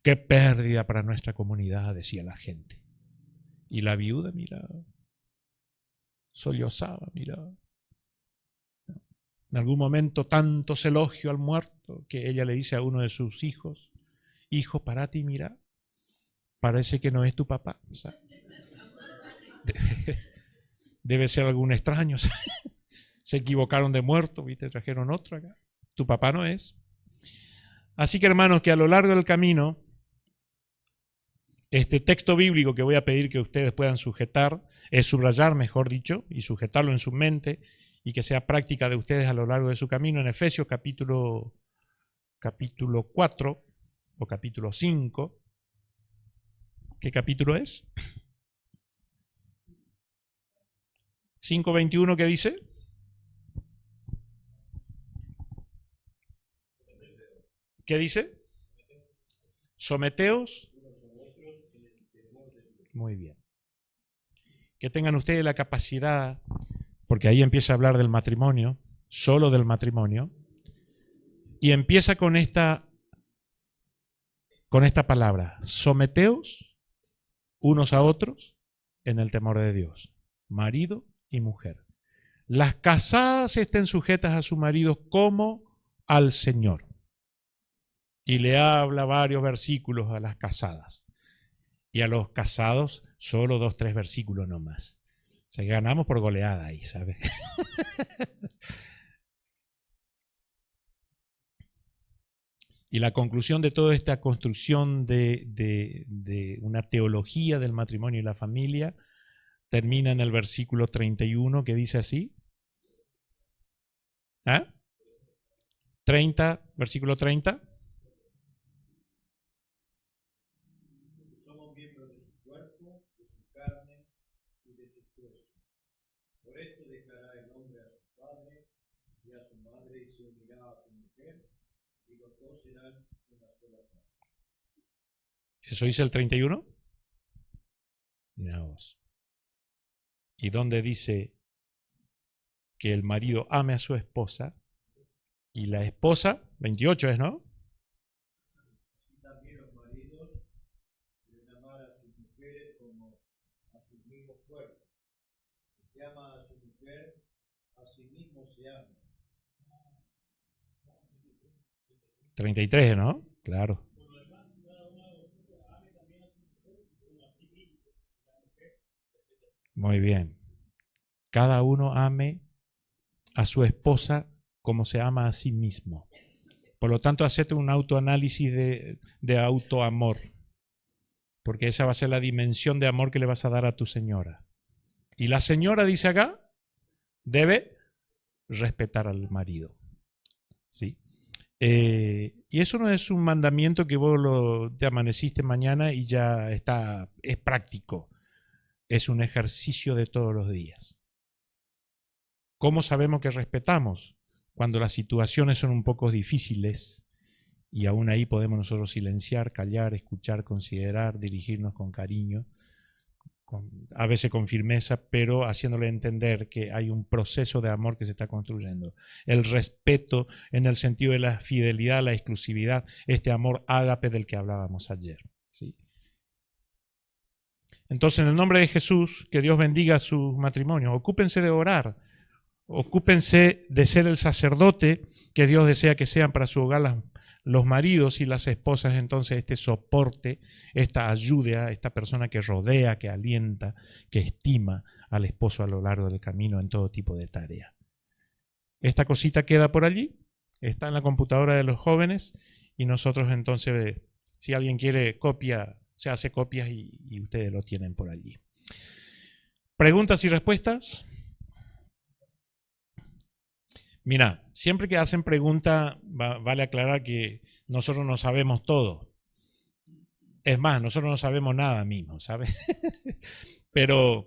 qué pérdida para nuestra comunidad, decía la gente. Y la viuda miraba, sollozaba, miraba. En algún momento tantos elogios al muerto que ella le dice a uno de sus hijos, hijo, parate y mira, parece que no es tu papá. ¿Sabes? Debe ser algún extraño. Se equivocaron de muerto, ¿viste? Trajeron otro acá. Tu papá no es. Así que hermanos, que a lo largo del camino, este texto bíblico que voy a pedir que ustedes puedan sujetar, es subrayar, mejor dicho, y sujetarlo en su mente, y que sea práctica de ustedes a lo largo de su camino, en Efesios capítulo 4 o capítulo 5. ¿Qué capítulo es? 5:21, ¿qué dice? ¿Qué dice? Someteos. Muy bien. Que tengan ustedes la capacidad, porque ahí empieza a hablar del matrimonio, solo del matrimonio, y empieza con esta palabra, someteos unos a otros en el temor de Dios, marido y mujer. Las casadas estén sujetas a sus maridos como al Señor. Y le habla varios versículos a las casadas. Y a los casados, solo 2, 3 versículos nomás. O sea, ganamos por goleada ahí, ¿sabes? Y la conclusión de toda esta construcción de una teología del matrimonio y la familia termina en el versículo 31, que dice así. ¿Ah? 30, versículo 30. Somos miembros de su cuerpo, de su carne y de sus huesos. Por esto dejará el hombre a su padre y a su madre y se unirá a su mujer, y los dos serán una sola carne. ¿Eso dice el 31? Mira vos. Y donde dice que el marido ame a su esposa y la esposa, 28 es, ¿no? Así también los maridos deben amar a sus mujeres como a sus mismos cuerpos. El que ama a su mujer, a sí mismo se ama. 33, ¿no? Claro. Muy bien. Cada uno ame a su esposa como se ama a sí mismo. Por lo tanto, hacete un autoanálisis de autoamor, porque esa va a ser la dimensión de amor que le vas a dar a tu señora. Y la señora, dice acá, debe respetar al marido. ¿Sí? Y eso no es un mandamiento que vos te amaneciste mañana y ya está, es práctico. Es un ejercicio de todos los días. ¿Cómo sabemos que respetamos? Cuando las situaciones son un poco difíciles y aún ahí podemos nosotros silenciar, callar, escuchar, considerar, dirigirnos con cariño, a veces con firmeza, pero haciéndole entender que hay un proceso de amor que se está construyendo. El respeto en el sentido de la fidelidad, la exclusividad, este amor ágape del que hablábamos ayer, ¿sí? Entonces, en el nombre de Jesús, que Dios bendiga sus matrimonios. Ocúpense de orar, ocúpense de ser el sacerdote que Dios desea que sean para su hogar los maridos y las esposas. Entonces, este soporte, esta ayuda, esta persona que rodea, que alienta, que estima al esposo a lo largo del camino en todo tipo de tarea. Esta cosita queda por allí, está en la computadora de los jóvenes, y nosotros entonces, si alguien quiere copia, se hace copias y ustedes lo tienen por allí. ¿Preguntas y respuestas? Mira, siempre que hacen pregunta, vale aclarar que nosotros no sabemos todo. Es más, nosotros no sabemos nada mismo, ¿sabes? Pero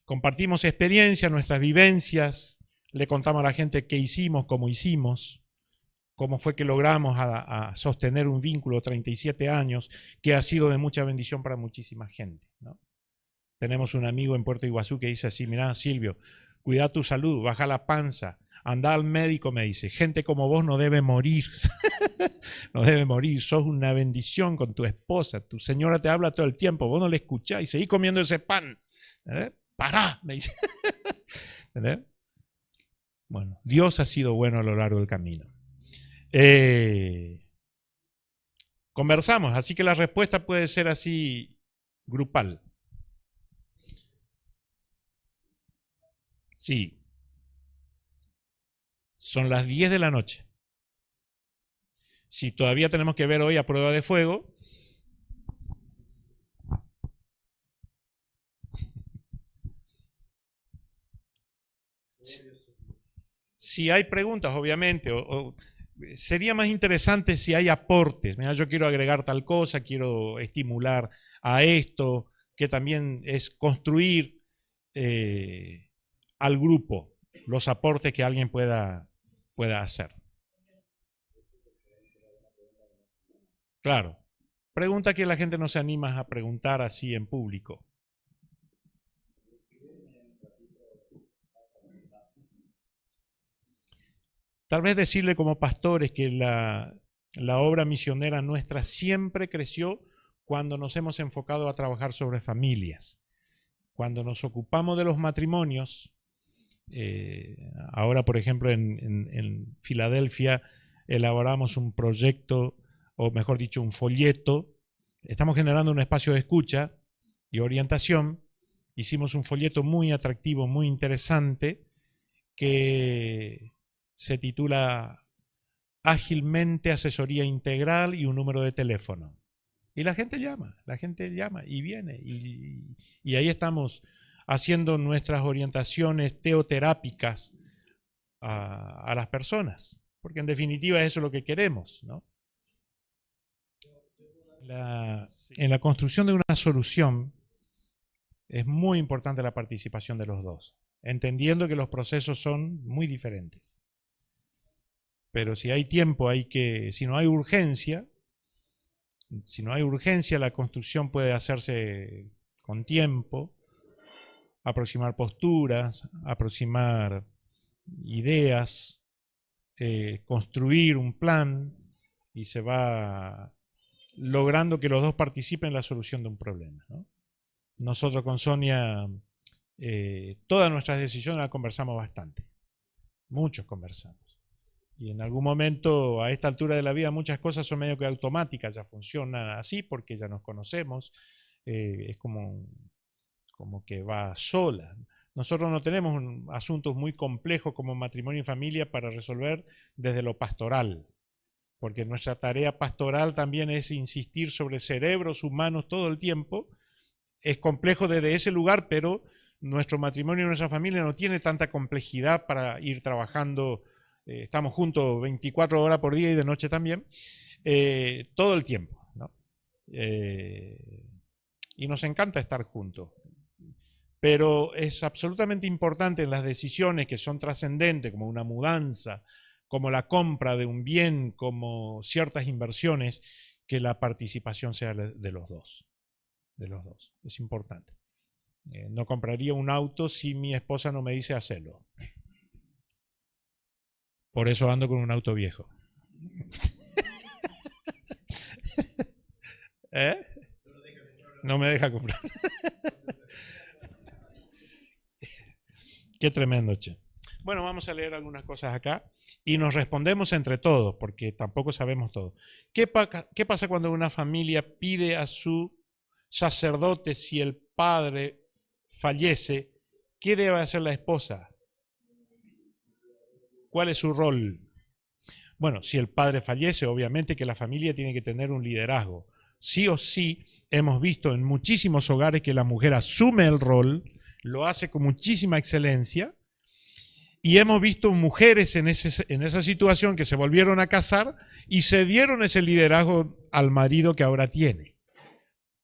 compartimos experiencias, nuestras vivencias, le contamos a la gente qué hicimos, cómo fue que logramos a sostener un vínculo 37 años que ha sido de mucha bendición para muchísima gente, ¿no? Tenemos un amigo en Puerto Iguazú que dice así: mirá, Silvio, cuida tu salud, baja la panza, anda al médico, me dice, gente como vos no debe morir, no debe morir, sos una bendición con tu esposa, tu señora te habla todo el tiempo, vos no le escuchás y seguís comiendo ese pan, pará, me dice. Bueno, Dios ha sido bueno a lo largo del camino. Conversamos, así que la respuesta puede ser así grupal. Sí. Son las 10 de la noche. Si todavía tenemos que ver hoy a prueba de fuego, si hay preguntas, obviamente, sería más interesante si hay aportes. Mira, yo quiero agregar tal cosa, quiero estimular a esto, que también es construir al grupo los aportes que alguien pueda hacer. Claro. Pregunta que la gente no se anima a preguntar así en público. Tal vez decirle como pastores que la obra misionera nuestra siempre creció cuando nos hemos enfocado a trabajar sobre familias. Cuando nos ocupamos de los matrimonios, ahora por ejemplo en Filadelfia elaboramos un proyecto, o mejor dicho un folleto. Estamos generando un espacio de escucha y orientación. Hicimos un folleto muy atractivo, muy interesante, que se titula Ágilmente Asesoría Integral y un número de teléfono. Y la gente llama y viene. Y ahí estamos haciendo nuestras orientaciones teoterápicas a las personas. Porque en definitiva eso es lo que queremos, ¿no? En la construcción de una solución es muy importante la participación de los dos, entendiendo que los procesos son muy diferentes. Pero si hay tiempo, si no hay urgencia, la construcción puede hacerse con tiempo, aproximar posturas, aproximar ideas, construir un plan, y se va logrando que los dos participen en la solución de un problema, ¿no? Nosotros con Sonia, todas nuestras decisiones las conversamos bastante, muchos conversamos. Y en algún momento, a esta altura de la vida, muchas cosas son medio que automáticas, ya funcionan así porque ya nos conocemos, es como que va sola. Nosotros no tenemos asuntos muy complejos como matrimonio y familia para resolver desde lo pastoral, porque nuestra tarea pastoral también es insistir sobre cerebros humanos todo el tiempo. Es complejo desde ese lugar, pero nuestro matrimonio y nuestra familia no tiene tanta complejidad para ir trabajando. Estamos juntos 24 horas por día y de noche también, todo el tiempo, ¿no? Y nos encanta estar juntos. Pero es absolutamente importante en las decisiones que son trascendentes, como una mudanza, como la compra de un bien, como ciertas inversiones, que la participación sea de los dos. Es importante. No compraría un auto si mi esposa no me dice hacerlo. Por eso ando con un auto viejo. ¿Eh? No me deja comprar. Qué tremendo, che. Bueno, vamos a leer algunas cosas acá y nos respondemos entre todos, porque tampoco sabemos todo. ¿Qué pasa cuando una familia pide a su sacerdote si el padre fallece? ¿Qué debe hacer la esposa? ¿Cuál es su rol? Bueno, si el padre fallece, obviamente que la familia tiene que tener un liderazgo. Sí o sí, hemos visto en muchísimos hogares que la mujer asume el rol, lo hace con muchísima excelencia, y hemos visto mujeres en esa situación que se volvieron a casar y se dieron ese liderazgo al marido que ahora tiene.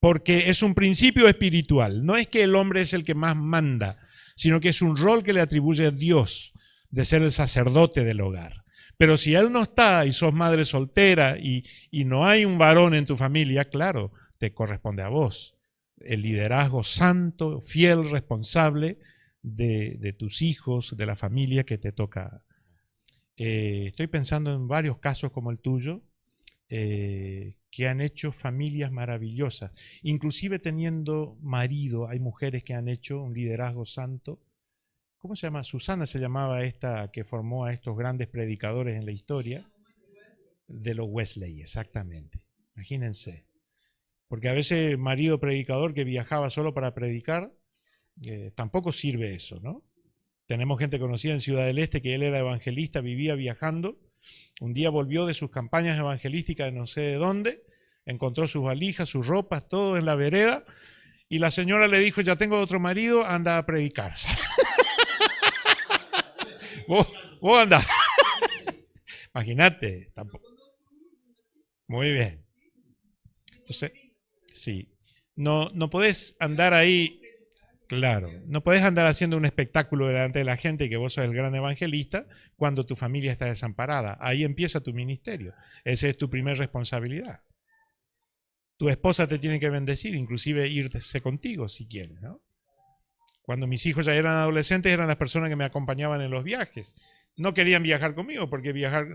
Porque es un principio espiritual, no es que el hombre es el que más manda, sino que es un rol que le atribuye a Dios de ser el sacerdote del hogar. Pero si él no está y sos madre soltera y no hay un varón en tu familia, claro, te corresponde a vos. El liderazgo santo, fiel, responsable de tus hijos, de la familia que te toca. Estoy pensando en varios casos como el tuyo, que han hecho familias maravillosas. Inclusive teniendo marido, hay mujeres que han hecho un liderazgo santo. ¿Cómo se llama? Susana se llamaba esta que formó a estos grandes predicadores en la historia. De los Wesley, exactamente. Imagínense. Porque a veces marido predicador que viajaba solo para predicar, tampoco sirve eso, ¿no? Tenemos gente conocida en Ciudad del Este que él era evangelista, vivía viajando. Un día volvió de sus campañas evangelísticas de no sé de dónde, encontró sus valijas, sus ropas, todo en la vereda, y la señora le dijo, ya tengo otro marido, anda a predicar. Vos andá. Imagínate. Tampoco. Muy bien. Entonces, sí. No podés andar ahí, claro, no podés andar haciendo un espectáculo delante de la gente que vos sos el gran evangelista cuando tu familia está desamparada. Ahí empieza tu ministerio. Esa es tu primera responsabilidad. Tu esposa te tiene que bendecir, inclusive irse contigo si quieres, ¿no? Cuando mis hijos ya eran adolescentes, eran las personas que me acompañaban en los viajes. No querían viajar conmigo porque viajar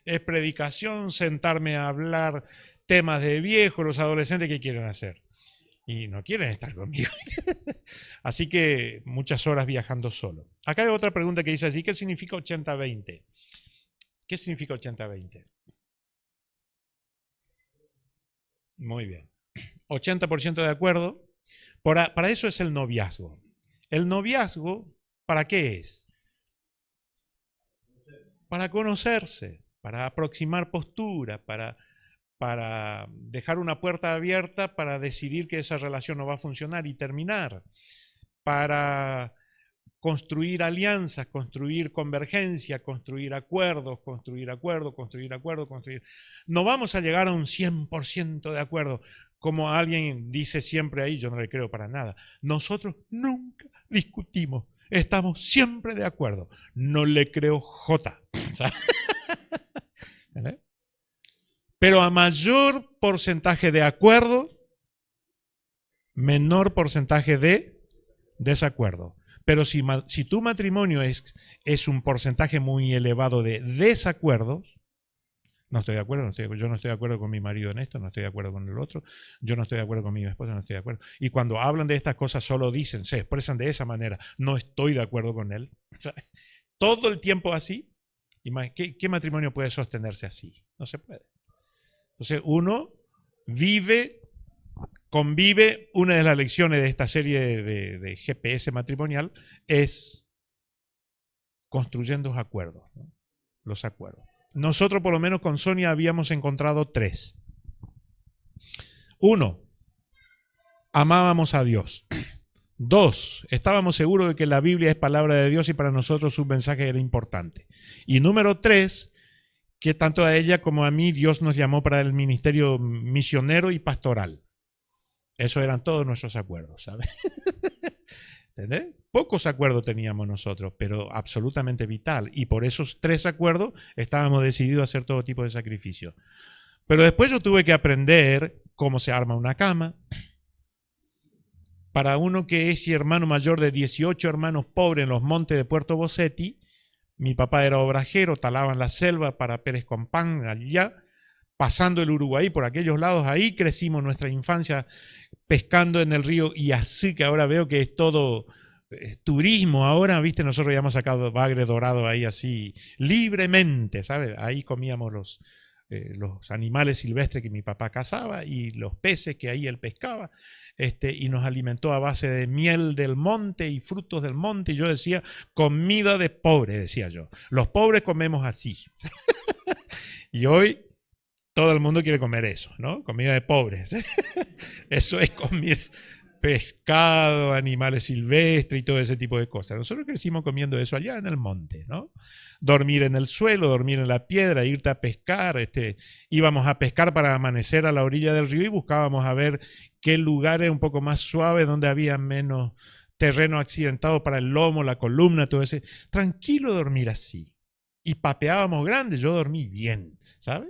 es predicación, sentarme a hablar temas de viejos, los adolescentes, ¿qué quieren hacer? Y no quieren estar conmigo. Así que muchas horas viajando solo. Acá hay otra pregunta que dice así, ¿qué significa 80-20? ¿Qué significa 80-20? Muy bien. 80% de acuerdo. Para eso es el noviazgo. ¿El noviazgo para qué es? Para conocerse, para aproximar postura, para dejar una puerta abierta para decidir que esa relación no va a funcionar y terminar, para construir alianzas, construir convergencia, construir acuerdos, construir acuerdos, construir acuerdos, construir. No vamos a llegar a un 100% de acuerdo, como alguien dice siempre ahí, yo no le creo para nada. Nosotros nunca discutimos, estamos siempre de acuerdo. No le creo J. ¿Vale? Pero a mayor porcentaje de acuerdo, menor porcentaje de desacuerdo. Pero si tu matrimonio es un porcentaje muy elevado de desacuerdos, no estoy de acuerdo, yo no estoy de acuerdo con mi marido en esto, no estoy de acuerdo con el otro, yo no estoy de acuerdo con mi esposa, no estoy de acuerdo. Y cuando hablan de estas cosas solo dicen, se expresan de esa manera, no estoy de acuerdo con él. O sea, todo el tiempo así, ¿qué matrimonio puede sostenerse así? No se puede. Entonces uno convive, una de las lecciones de esta serie de GPS matrimonial es construyendo acuerdos, ¿no? Los acuerdos. Nosotros por lo menos con Sonia habíamos encontrado 3. 1, amábamos a Dios. 2, estábamos seguros de que la Biblia es palabra de Dios y para nosotros su mensaje era importante. Y número 3, que tanto a ella como a mí Dios nos llamó para el ministerio misionero y pastoral. Esos eran todos nuestros acuerdos, ¿sabes? ¿Entendés? Pocos acuerdos teníamos nosotros, pero absolutamente vital. Y por esos 3 acuerdos estábamos decididos a hacer todo tipo de sacrificios. Pero después yo tuve que aprender cómo se arma una cama, para uno que es hermano mayor de 18 hermanos pobres en los montes de Puerto Bosetti, mi papá era obrajero, talaban la selva para Pérez Compán, allá, pasando el Uruguay por aquellos lados, ahí crecimos nuestra infancia pescando en el río y así que ahora veo que es todo turismo ahora, viste, nosotros ya hemos sacado bagre dorado ahí así libremente, ¿sabes? Ahí comíamos los animales silvestres que mi papá cazaba y los peces que ahí él pescaba, y nos alimentó a base de miel del monte y frutos del monte, y yo decía, comida de pobre, decía yo, los pobres comemos así. Y hoy todo el mundo quiere comer eso, ¿no? Comida de pobres. Eso es comida, pescado, animales silvestres y todo ese tipo de cosas. Nosotros crecimos comiendo eso allá en el monte, ¿no? Dormir en el suelo, dormir en la piedra, irte a pescar. Íbamos a pescar para amanecer a la orilla del río y buscábamos a ver qué lugares un poco más suaves donde había menos terreno accidentado para el lomo, la columna, todo ese. Tranquilo dormir así. Y papeábamos grande, yo dormí bien, ¿sabes?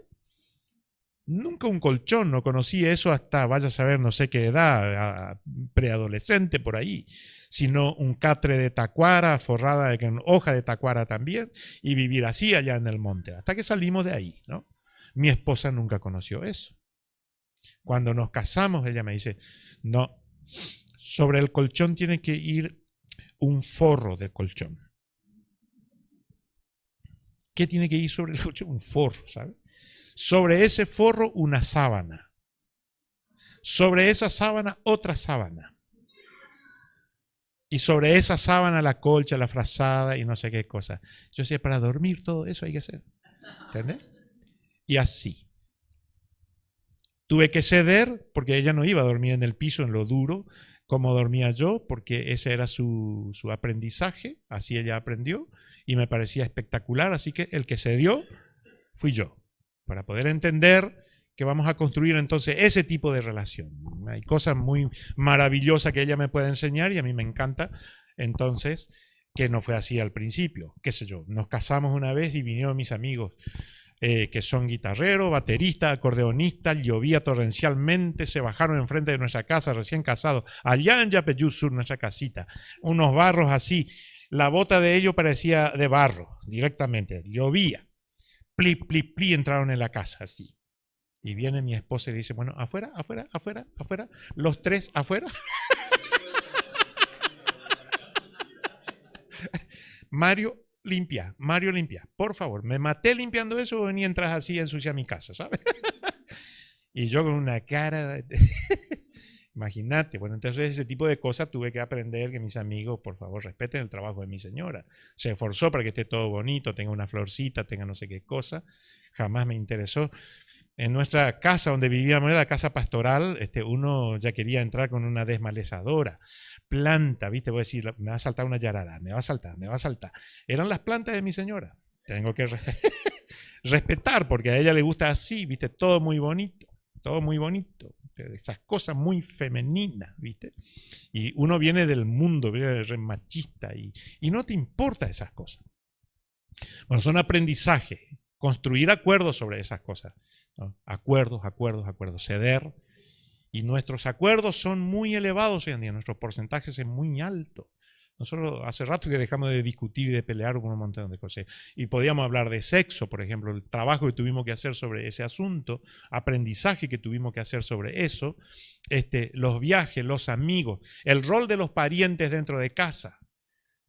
Nunca un colchón, no conocí eso hasta, vaya a saber, no sé qué edad, preadolescente por ahí, sino un catre de tacuara, forrada con hoja de tacuara también, y vivir así allá en el monte, hasta que salimos de ahí, ¿no? Mi esposa nunca conoció eso. Cuando nos casamos, ella me dice, no, sobre el colchón tiene que ir un forro de colchón. ¿Qué tiene que ir sobre el colchón? Un forro, ¿sabes? Sobre ese forro una sábana. Sobre esa sábana otra sábana. Y sobre esa sábana la colcha, la frazada y no sé qué cosa. Yo decía, para dormir todo eso hay que hacer. ¿Entendés? Y así. Tuve que ceder porque ella no iba a dormir en el piso, en lo duro, como dormía yo, porque ese era su aprendizaje. Así ella aprendió y me parecía espectacular. Así que el que cedió fui yo. Para poder entender que vamos a construir entonces ese tipo de relación. Hay cosas muy maravillosas que ella me puede enseñar y a mí me encanta, entonces, que no fue así al principio. Qué sé yo, nos casamos una vez y vinieron mis amigos que son guitarreros, bateristas, acordeonistas, llovía torrencialmente, se bajaron enfrente de nuestra casa recién casados, allá en Yapeyú Sur, nuestra casita, unos barros así, la bota de ellos parecía de barro, directamente, llovía. Pli, pli, pli, entraron en la casa así. Y viene mi esposa y le dice, bueno, afuera, afuera, afuera, afuera, los tres afuera. Mario, limpia, por favor. Me maté limpiando eso o ni entras así a ensuciar mi casa, ¿sabes? Y yo con una cara... Imagínate, bueno, entonces ese tipo de cosas tuve que aprender que mis amigos, por favor, respeten el trabajo de mi señora. Se esforzó para que esté todo bonito, tenga una florcita, tenga no sé qué cosa. Jamás me interesó. En nuestra casa donde vivíamos, la casa pastoral, uno ya quería entrar con una desmalezadora. Planta, ¿viste? Voy a decir, me va a saltar una yarada, me va a saltar, me va a saltar. Eran las plantas de mi señora. Tengo que respetar porque a ella le gusta así, ¿viste? Todo muy bonito, todo muy bonito. Esas cosas muy femeninas, ¿viste? Y uno viene del mundo, viene del machista y no te importa esas cosas. Bueno, son aprendizajes, construir acuerdos sobre esas cosas, ¿no? Acuerdos, ceder. Y nuestros acuerdos son muy elevados hoy en día, nuestros porcentajes es muy alto. Nosotros hace rato que dejamos de discutir y de pelear con un montón de cosas. Y podíamos hablar de sexo, por ejemplo, el trabajo que tuvimos que hacer sobre ese asunto, aprendizaje que tuvimos que hacer sobre eso, los viajes, los amigos, el rol de los parientes dentro de casa.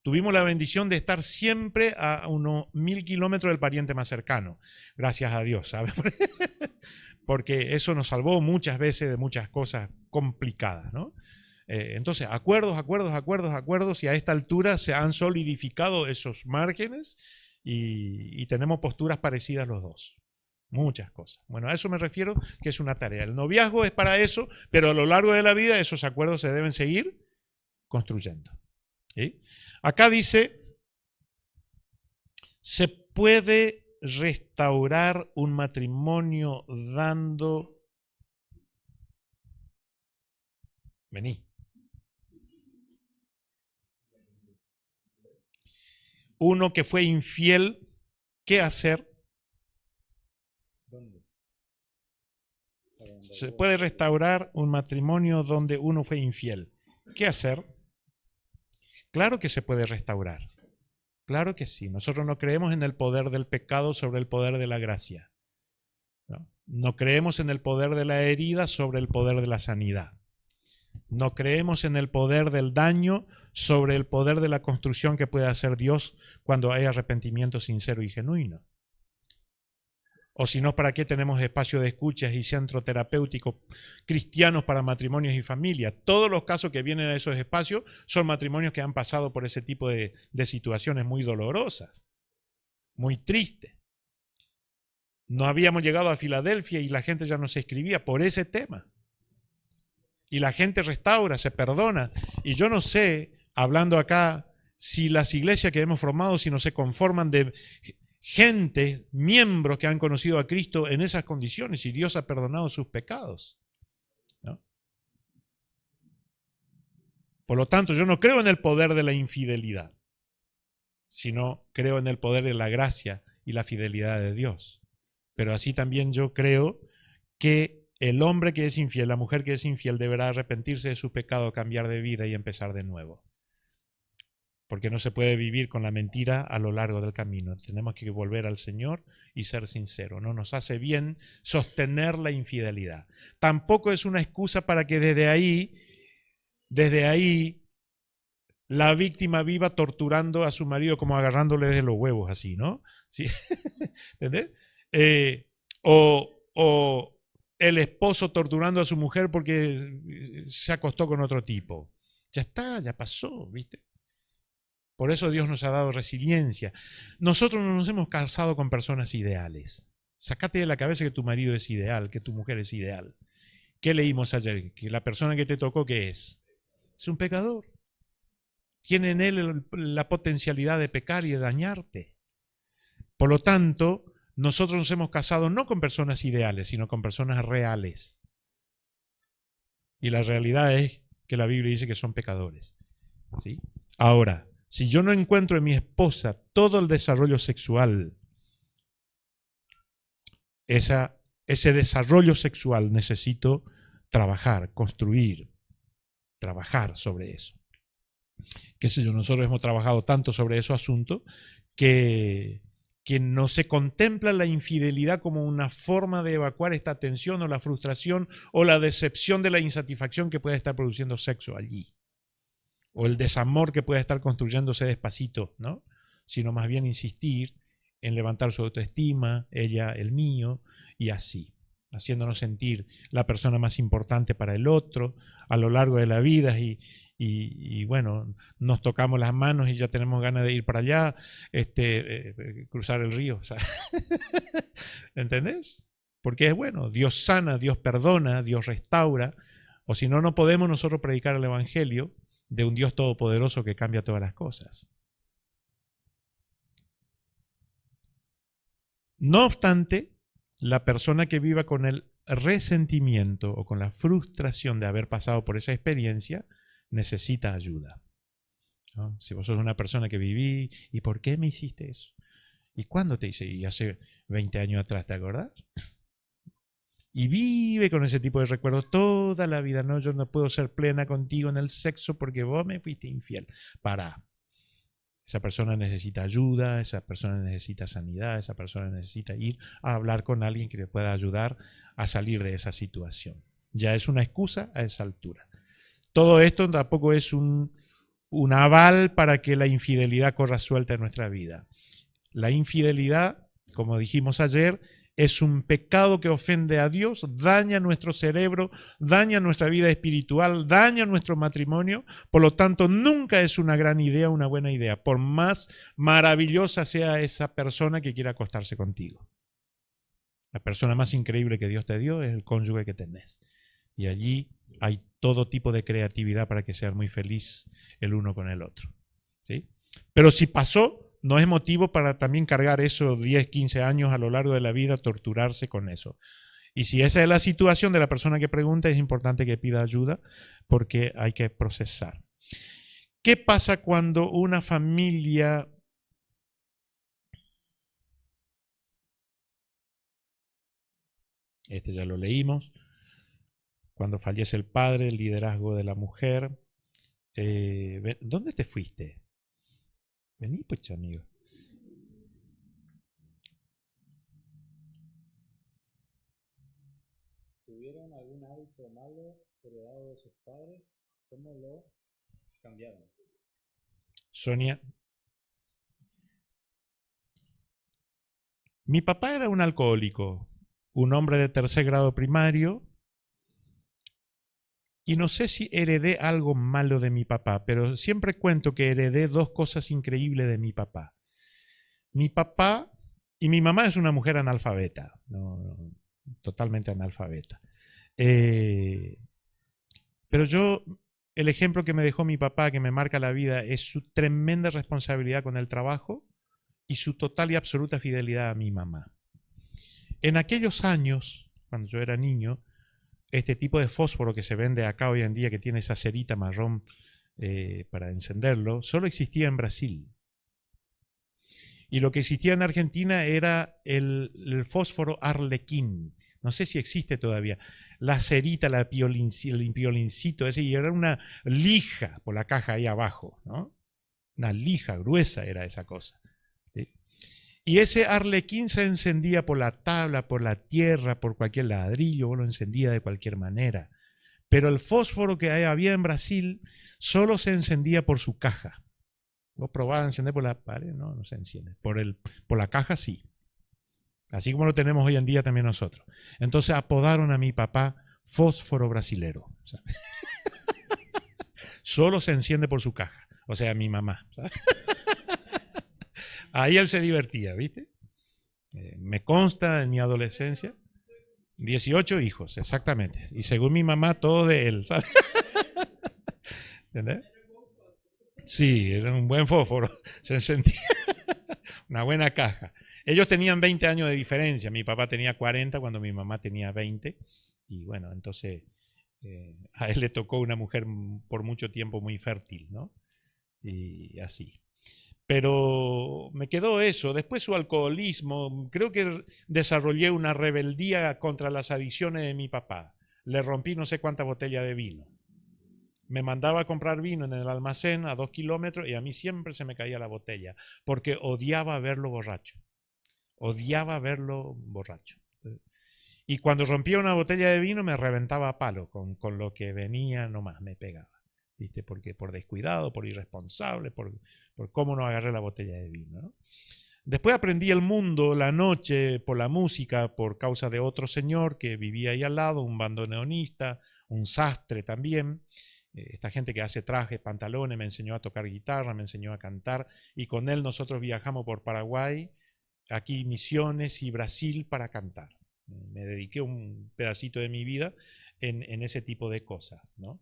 Tuvimos la bendición de estar siempre a unos 1000 kilómetros del pariente más cercano, gracias a Dios, ¿sabes? Porque eso nos salvó muchas veces de muchas cosas complicadas, ¿no? Entonces, acuerdos, y a esta altura se han solidificado esos márgenes y tenemos posturas parecidas los dos. Muchas cosas. Bueno, a eso me refiero que es una tarea. El noviazgo es para eso, pero a lo largo de la vida esos acuerdos se deben seguir construyendo. ¿Sí? Acá dice, se puede restaurar un matrimonio dando... Vení. Uno que fue infiel, ¿qué hacer? Se puede restaurar un matrimonio donde uno fue infiel. ¿Qué hacer? Claro que se puede restaurar. Claro que sí. Nosotros no creemos en el poder del pecado sobre el poder de la gracia. No creemos en el poder de la herida sobre el poder de la sanidad. No creemos en el poder del daño sobre el poder de la construcción que puede hacer Dios cuando hay arrepentimiento sincero y genuino. O si no, ¿para qué tenemos espacio de escuchas y centro terapéutico cristianos para matrimonios y familias? Todos los casos que vienen a esos espacios son matrimonios que han pasado por ese tipo de situaciones muy dolorosas, muy tristes. No habíamos llegado a Filadelfia y la gente ya no se escribía por ese tema. Y la gente restaura, se perdona. Y yo no sé, hablando acá, si las iglesias que hemos formado, si no se conforman de gente, miembros que han conocido a Cristo en esas condiciones y Dios ha perdonado sus pecados, ¿no? Por lo tanto, yo no creo en el poder de la infidelidad, sino creo en el poder de la gracia y la fidelidad de Dios. Pero así también yo creo que el hombre que es infiel, la mujer que es infiel, deberá arrepentirse de su pecado, cambiar de vida y empezar de nuevo. Porque no se puede vivir con la mentira a lo largo del camino. Tenemos que volver al Señor y ser sinceros. No nos hace bien sostener la infidelidad. Tampoco es una excusa para que desde ahí, la víctima viva torturando a su marido como agarrándole de los huevos así, ¿no? ¿Sí? ¿Entendés? O el esposo torturando a su mujer porque se acostó con otro tipo. Ya está, ya pasó, ¿viste? Por eso Dios nos ha dado resiliencia. Nosotros no nos hemos casado con personas ideales. Sácate de la cabeza que tu marido es ideal, que tu mujer es ideal. ¿Qué leímos ayer? Que la persona que te tocó, ¿qué es? Es un pecador. Tiene en él la potencialidad de pecar y de dañarte. Por lo tanto, nosotros nos hemos casado no con personas ideales, sino con personas reales. Y la realidad es que la Biblia dice que son pecadores. ¿Sí? Ahora, si yo no encuentro en mi esposa todo el desarrollo sexual, ese desarrollo sexual necesito trabajar, construir, trabajar sobre eso. Qué sé yo, nosotros hemos trabajado tanto sobre ese asunto que no se contempla la infidelidad como una forma de evacuar esta tensión o la frustración o la decepción de la insatisfacción que puede estar produciendo sexo allí. O el desamor que puede estar construyéndose despacito, ¿no? Sino más bien insistir en levantar su autoestima, ella el mío, y así, haciéndonos sentir la persona más importante para el otro a lo largo de la vida y bueno, nos tocamos las manos y ya tenemos ganas de ir para allá, cruzar el río, o sea, ¿entendés? Porque es bueno, Dios sana, Dios perdona, Dios restaura, o si no, no podemos nosotros predicar el Evangelio de un Dios todopoderoso que cambia todas las cosas. No obstante, la persona que viva con el resentimiento o con la frustración de haber pasado por esa experiencia necesita ayuda, ¿no? Si vos sos una persona que viví, ¿y por qué me hiciste eso? ¿Y cuándo te hice? Y hace 20 años atrás, ¿te acordás? Y vive con ese tipo de recuerdos toda la vida. No, yo no puedo ser plena contigo en el sexo porque vos me fuiste infiel. Pará. Esa persona necesita ayuda, esa persona necesita sanidad, esa persona necesita ir a hablar con alguien que le pueda ayudar a salir de esa situación. Ya es una excusa a esa altura. Todo esto tampoco es un aval para que la infidelidad corra suelta en nuestra vida. La infidelidad, como dijimos ayer, es un pecado que ofende a Dios, daña nuestro cerebro, daña nuestra vida espiritual, daña nuestro matrimonio. Por lo tanto, nunca es una gran idea, una buena idea, por más maravillosa sea esa persona que quiera acostarse contigo. La persona más increíble que Dios te dio es el cónyuge que tenés. Y allí hay todo tipo de creatividad para que sean muy feliz el uno con el otro. ¿Sí? Pero si pasó, no es motivo para también cargar eso 10, 15 años a lo largo de la vida, torturarse con eso. Y si esa es la situación de la persona que pregunta, es importante que pida ayuda porque hay que procesar. ¿Qué pasa cuando una familia ya lo leímos, cuando fallece el padre, el liderazgo de la mujer, ¿Dónde te fuiste? Vení, pues, amigo. ¿Tuvieron algún hábito malo heredado de sus padres? ¿Cómo lo cambiaron? Sonia. Mi papá era un alcohólico, un hombre de tercer grado primario, y no sé si heredé algo malo de mi papá, pero siempre cuento que heredé dos cosas increíbles de mi papá. Mi papá y mi mamá es una mujer analfabeta, totalmente analfabeta. Pero yo, el ejemplo que me dejó mi papá, que me marca la vida, es su tremenda responsabilidad con el trabajo y su total y absoluta fidelidad a mi mamá. En aquellos años, cuando yo era niño, este tipo de fósforo que se vende acá hoy en día, que tiene esa cerita marrón para encenderlo, solo existía en Brasil. Y lo que existía en Argentina era el fósforo arlequín. No sé si existe todavía. La cerita, el piolincito ese, y era una lija por la caja ahí abajo, ¿no? Una lija gruesa era esa cosa. ¿Sí? Y ese arlequín se encendía por la tabla, por la tierra, por cualquier ladrillo, lo encendía de cualquier manera. Pero el fósforo que había en Brasil solo se encendía por su caja. Vos probabas a encender por la pared, no se enciende. Por la caja sí. Así como lo tenemos hoy en día también nosotros. Entonces apodaron a mi papá fósforo brasilero. ¿Sabes? Solo se enciende por su caja. O sea, mi mamá. ¿Sabes? Ahí él se divertía, ¿viste? Me consta en mi adolescencia. 18 hijos, exactamente. Y según mi mamá, todo de él, ¿sabes? ¿Entendés? Sí, era un buen fósforo. Se encendía. Una buena caja. Ellos tenían 20 años de diferencia. Mi papá tenía 40 cuando mi mamá tenía 20. Y bueno, entonces a él le tocó una mujer por mucho tiempo muy fértil, ¿no? Y así. Pero me quedó eso. Después su alcoholismo. Creo que desarrollé una rebeldía contra las adicciones de mi papá. Le rompí no sé cuántas botellas de vino. Me mandaba a comprar vino en el almacén a 2 kilómetros y a mí siempre se me caía la botella porque odiaba verlo borracho. Odiaba verlo borracho. Y cuando rompía una botella de vino me reventaba a palo con lo que venía nomás, me pegaba. ¿Viste? Porque por descuidado, por irresponsable, por cómo no agarré la botella de vino, ¿no? Después aprendí el mundo, la noche, por la música, por causa de otro señor que vivía ahí al lado, un bandoneonista, un sastre también. Esta gente que hace trajes, pantalones, me enseñó a tocar guitarra, me enseñó a cantar, y con él nosotros viajamos por Paraguay, aquí Misiones y Brasil para cantar. Me dediqué un pedacito de mi vida en ese tipo de cosas, ¿no?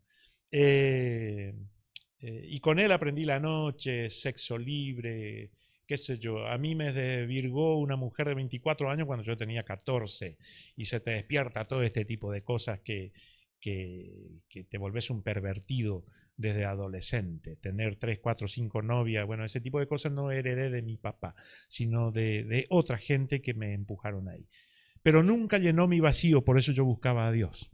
Y con él aprendí la noche, sexo libre, qué sé yo. A mí me desvirgó una mujer de 24 años cuando yo tenía 14 y se te despierta todo este tipo de cosas que te volvés un pervertido desde adolescente, tener 3, 4, 5 novias, bueno, ese tipo de cosas no heredé de mi papá, sino de otra gente que me empujaron ahí. Pero nunca llenó mi vacío, por eso yo buscaba a Dios.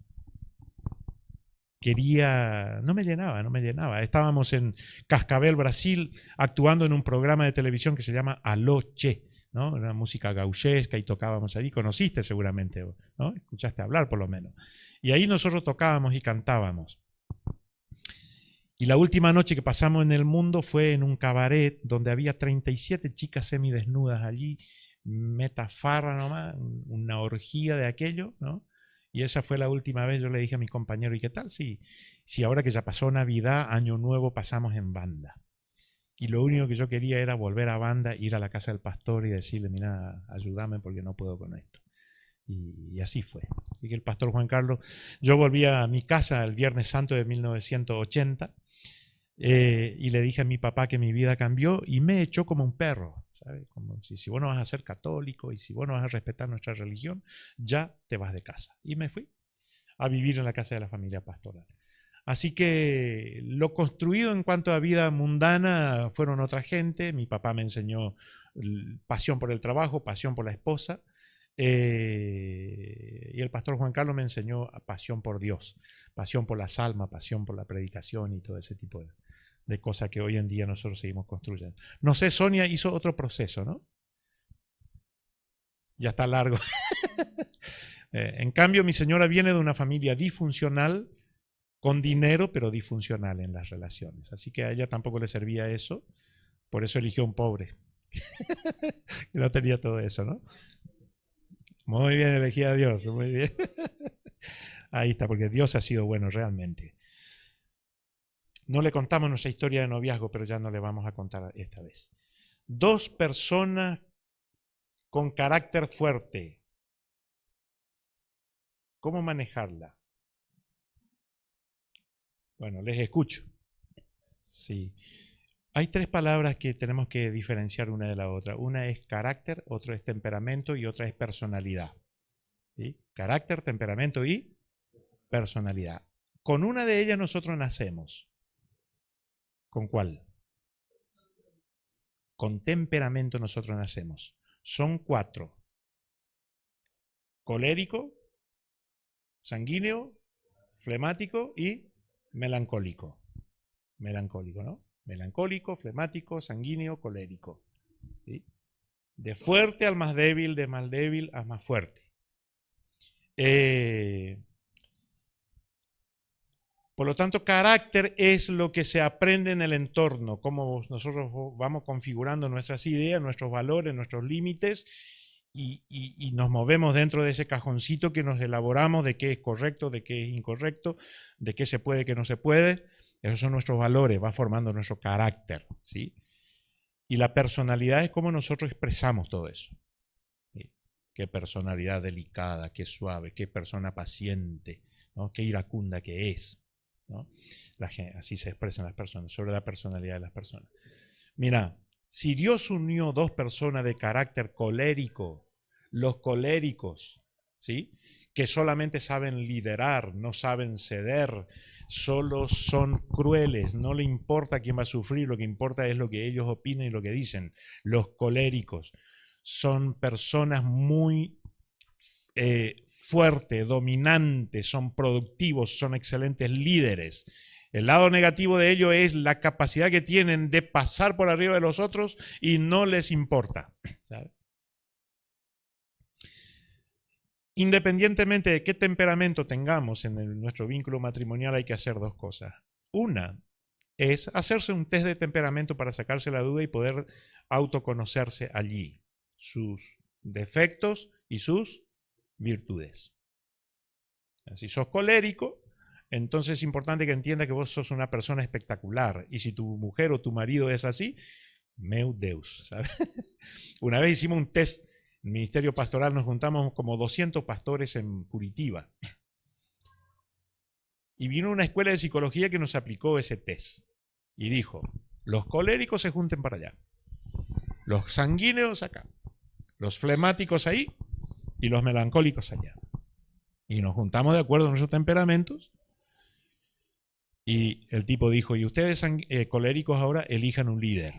No me llenaba. Estábamos en Cascavel, Brasil, actuando en un programa de televisión que se llama Aló Che, ¿no? Una música gauchesca y tocábamos allí. Conociste seguramente, ¿no? Escuchaste hablar por lo menos. Y ahí nosotros tocábamos y cantábamos. Y la última noche que pasamos en el mundo fue en un cabaret donde había 37 chicas semidesnudas allí, metafarra nomás, una orgía de aquello, ¿no? Y esa fue la última vez. Yo le dije a mi compañero, ¿y qué tal si ahora que ya pasó Navidad, Año Nuevo, pasamos en banda? Y lo único que yo quería era volver a banda, ir a la casa del pastor y decirle, mira, ayúdame porque no puedo con esto. Y así fue. Así que el pastor Juan Carlos, yo volví a mi casa el Viernes Santo de 1980 y le dije a mi papá que mi vida cambió y me echó como un perro, ¿sabes? Como si vos no vas a ser católico y si vos no vas a respetar nuestra religión, ya te vas de casa. Y me fui a vivir en la casa de la familia pastoral. Así que lo construido en cuanto a vida mundana fueron otra gente. Mi papá me enseñó pasión por el trabajo, pasión por la esposa. Y el pastor Juan Carlos me enseñó pasión por Dios, pasión por las almas, pasión por la predicación y todo ese tipo de cosas que hoy en día nosotros seguimos construyendo. No sé, Sonia hizo otro proceso, ¿no? Ya está largo. En cambio, mi señora viene de una familia disfuncional, con dinero, pero disfuncional en las relaciones. Así que a ella tampoco le servía eso, por eso eligió un pobre. Que no tenía todo eso, ¿no? Muy bien, elegida a Dios, muy bien. Ahí está, porque Dios ha sido bueno realmente. No le contamos nuestra historia de noviazgo, pero ya no le vamos a contar esta vez. 2 personas con carácter fuerte. ¿Cómo manejarla? Bueno, les escucho. Sí. Hay 3 palabras que tenemos que diferenciar una de la otra. Una es carácter, otra es temperamento y otra es personalidad. ¿Sí? Carácter, temperamento y personalidad. Con una de ellas nosotros nacemos. ¿Con cuál? Con temperamento nosotros nacemos. Son 4. Colérico, sanguíneo, flemático y melancólico. Melancólico, ¿no? Melancólico, flemático, sanguíneo, colérico. ¿Sí? De fuerte al más débil, de más débil a más fuerte. Por lo tanto, carácter es lo que se aprende en el entorno, cómo nosotros vamos configurando nuestras ideas, nuestros valores, nuestros límites y nos movemos dentro de ese cajoncito que nos elaboramos de qué es correcto, de qué es incorrecto, de qué se puede, qué no se puede. Esos son nuestros valores, va formando nuestro carácter, ¿sí? Y la personalidad es cómo nosotros expresamos todo eso. ¿Sí? Qué personalidad delicada, qué suave, qué persona paciente, ¿no? Qué iracunda que es, ¿no? Así se expresan las personas, sobre la personalidad de las personas. Mira, si Dios unió 2 personas de carácter colérico, los coléricos, ¿sí? Que solamente saben liderar, no saben ceder, solo son crueles, no le importa quién va a sufrir, lo que importa es lo que ellos opinan y lo que dicen. Los coléricos son personas muy fuertes, dominantes, son productivos, son excelentes líderes. El lado negativo de ello es la capacidad que tienen de pasar por arriba de los otros y no les importa, ¿sabes? Independientemente de qué temperamento tengamos en nuestro vínculo matrimonial, hay que hacer 2 cosas. Una es hacerse un test de temperamento para sacarse la duda y poder autoconocerse allí, sus defectos y sus virtudes. Si sos colérico, entonces es importante que entiendas que vos sos una persona espectacular. Y si tu mujer o tu marido es así, meu Deus, ¿sabes? Una vez hicimos un test, en el Ministerio Pastoral nos juntamos como 200 pastores en Curitiba. Y vino una escuela de psicología que nos aplicó ese test. Y dijo, los coléricos se junten para allá, los sanguíneos acá, los flemáticos ahí y los melancólicos allá. Y nos juntamos de acuerdo a nuestros temperamentos. Y el tipo dijo, y ustedes coléricos ahora elijan un líder.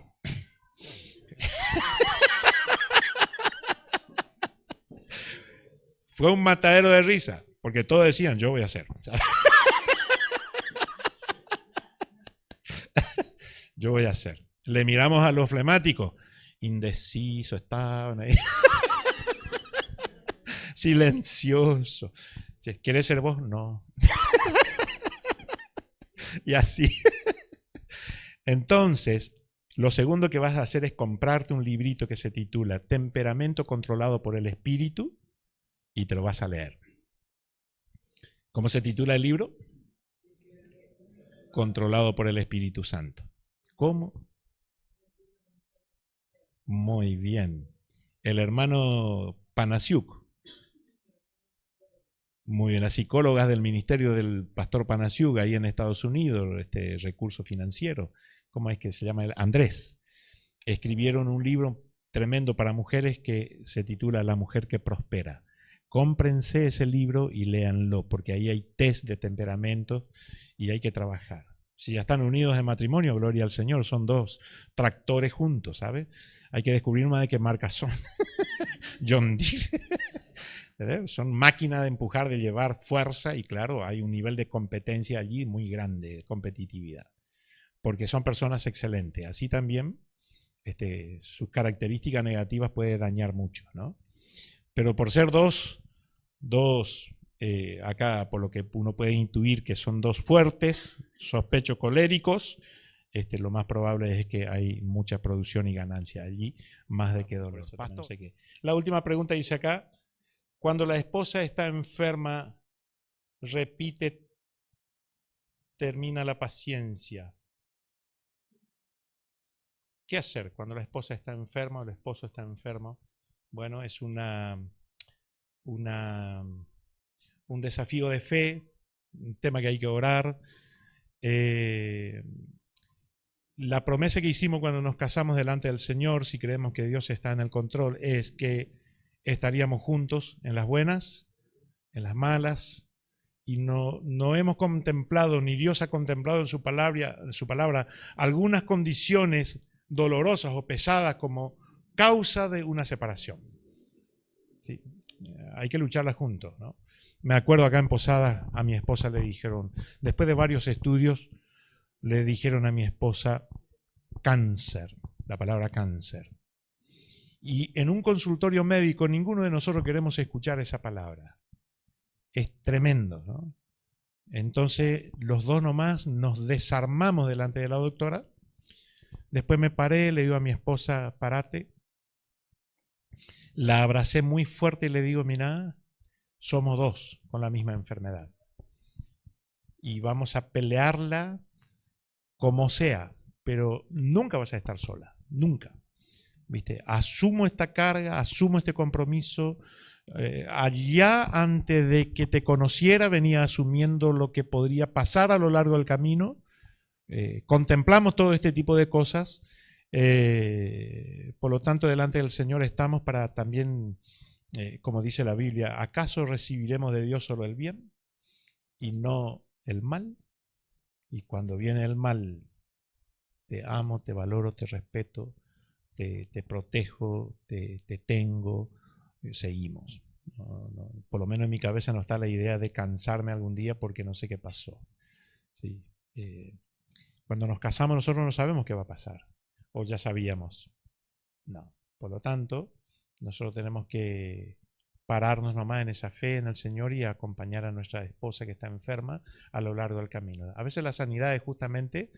Fue un matadero de risa, porque todos decían, yo voy a hacer. Yo voy a hacer. Le miramos a los flemáticos, indecisos estaban ahí. Silencioso. ¿Quieres ser vos? No. Y así. Entonces, lo segundo que vas a hacer es comprarte un librito que se titula Temperamento controlado por el espíritu y te lo vas a leer. ¿Cómo se titula el libro? Controlado por el Espíritu Santo. ¿Cómo? Muy bien. El hermano Panasiuk. Muy bien, las psicólogas del ministerio del pastor Panasiuk ahí en Estados Unidos, recurso financiero, ¿cómo es que se llama? Andrés. Escribieron un libro tremendo para mujeres que se titula La mujer que prospera. Cómprense ese libro y léanlo, porque ahí hay test de temperamento y hay que trabajar. Si ya están unidos en matrimonio, gloria al Señor, son 2 tractores juntos, ¿sabes? Hay que descubrir más de qué marcas son. John Deere. Son máquinas de empujar, de llevar fuerza y claro, hay un nivel de competencia allí muy grande, de competitividad. porque son personas excelentes. Así también sus características negativas puede dañar mucho, ¿no? Pero por ser dos acá por lo que uno puede intuir que son dos fuertes, sospecho coléricos, lo más probable es que hay mucha producción y ganancia allí, más de que dolor. No sé qué. La última pregunta dice acá, cuando la esposa está enferma, repite, termina la paciencia. ¿Qué hacer cuando la esposa está enferma o el esposo está enfermo? Bueno, es un desafío de fe, un tema que hay que orar. La promesa que hicimos cuando nos casamos delante del Señor, si creemos que Dios está en el control, es que estaríamos juntos en las buenas, en las malas, y no hemos contemplado, ni Dios ha contemplado en su palabra algunas condiciones dolorosas o pesadas como causa de una separación. Sí, hay que lucharla juntos, ¿no? Me acuerdo acá en Posadas, a mi esposa le dijeron, después de varios estudios, le dijeron a mi esposa cáncer, la palabra cáncer. Y en un consultorio médico ninguno de nosotros queremos escuchar esa palabra. Es tremendo, ¿no? Entonces los dos nomás nos desarmamos delante de la doctora. Después me paré, le digo a mi esposa, parate. La abracé muy fuerte y le digo, mira, somos dos con la misma enfermedad. Y vamos a pelearla como sea, pero nunca vas a estar sola, nunca. ¿Viste? Asumo esta carga, asumo este compromiso. Allá, antes de que te conociera, venía asumiendo lo que podría pasar a lo largo del camino. Contemplamos todo este tipo de cosas. Por lo tanto, delante del Señor estamos para también, como dice la Biblia, ¿acaso recibiremos de Dios solo el bien y no el mal? Y cuando viene el mal, te amo, te valoro, te respeto, te protejo, te tengo, seguimos. Por lo menos en mi cabeza no está la idea de cansarme algún día porque no sé qué pasó. Sí. Cuando nos casamos nosotros no sabemos qué va a pasar, o ya sabíamos. No. Por lo tanto, nosotros tenemos que pararnos nomás en esa fe en el Señor y acompañar a nuestra esposa que está enferma a lo largo del camino. A veces la sanidad es justamente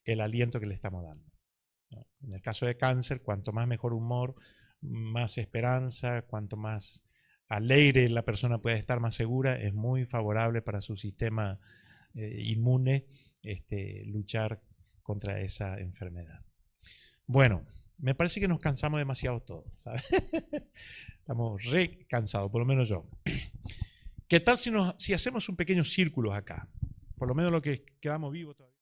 el aliento que le estamos dando, ¿no? En el caso de cáncer, cuanto más mejor humor, más esperanza, cuanto más alegre la persona puede estar, más segura, es muy favorable para su sistema inmune luchar contra esa enfermedad. Bueno, me parece que nos cansamos demasiado todos, ¿sabes? Estamos re cansados, por lo menos yo. ¿Qué tal si hacemos un pequeño círculo acá? Por lo menos lo que quedamos vivos todavía.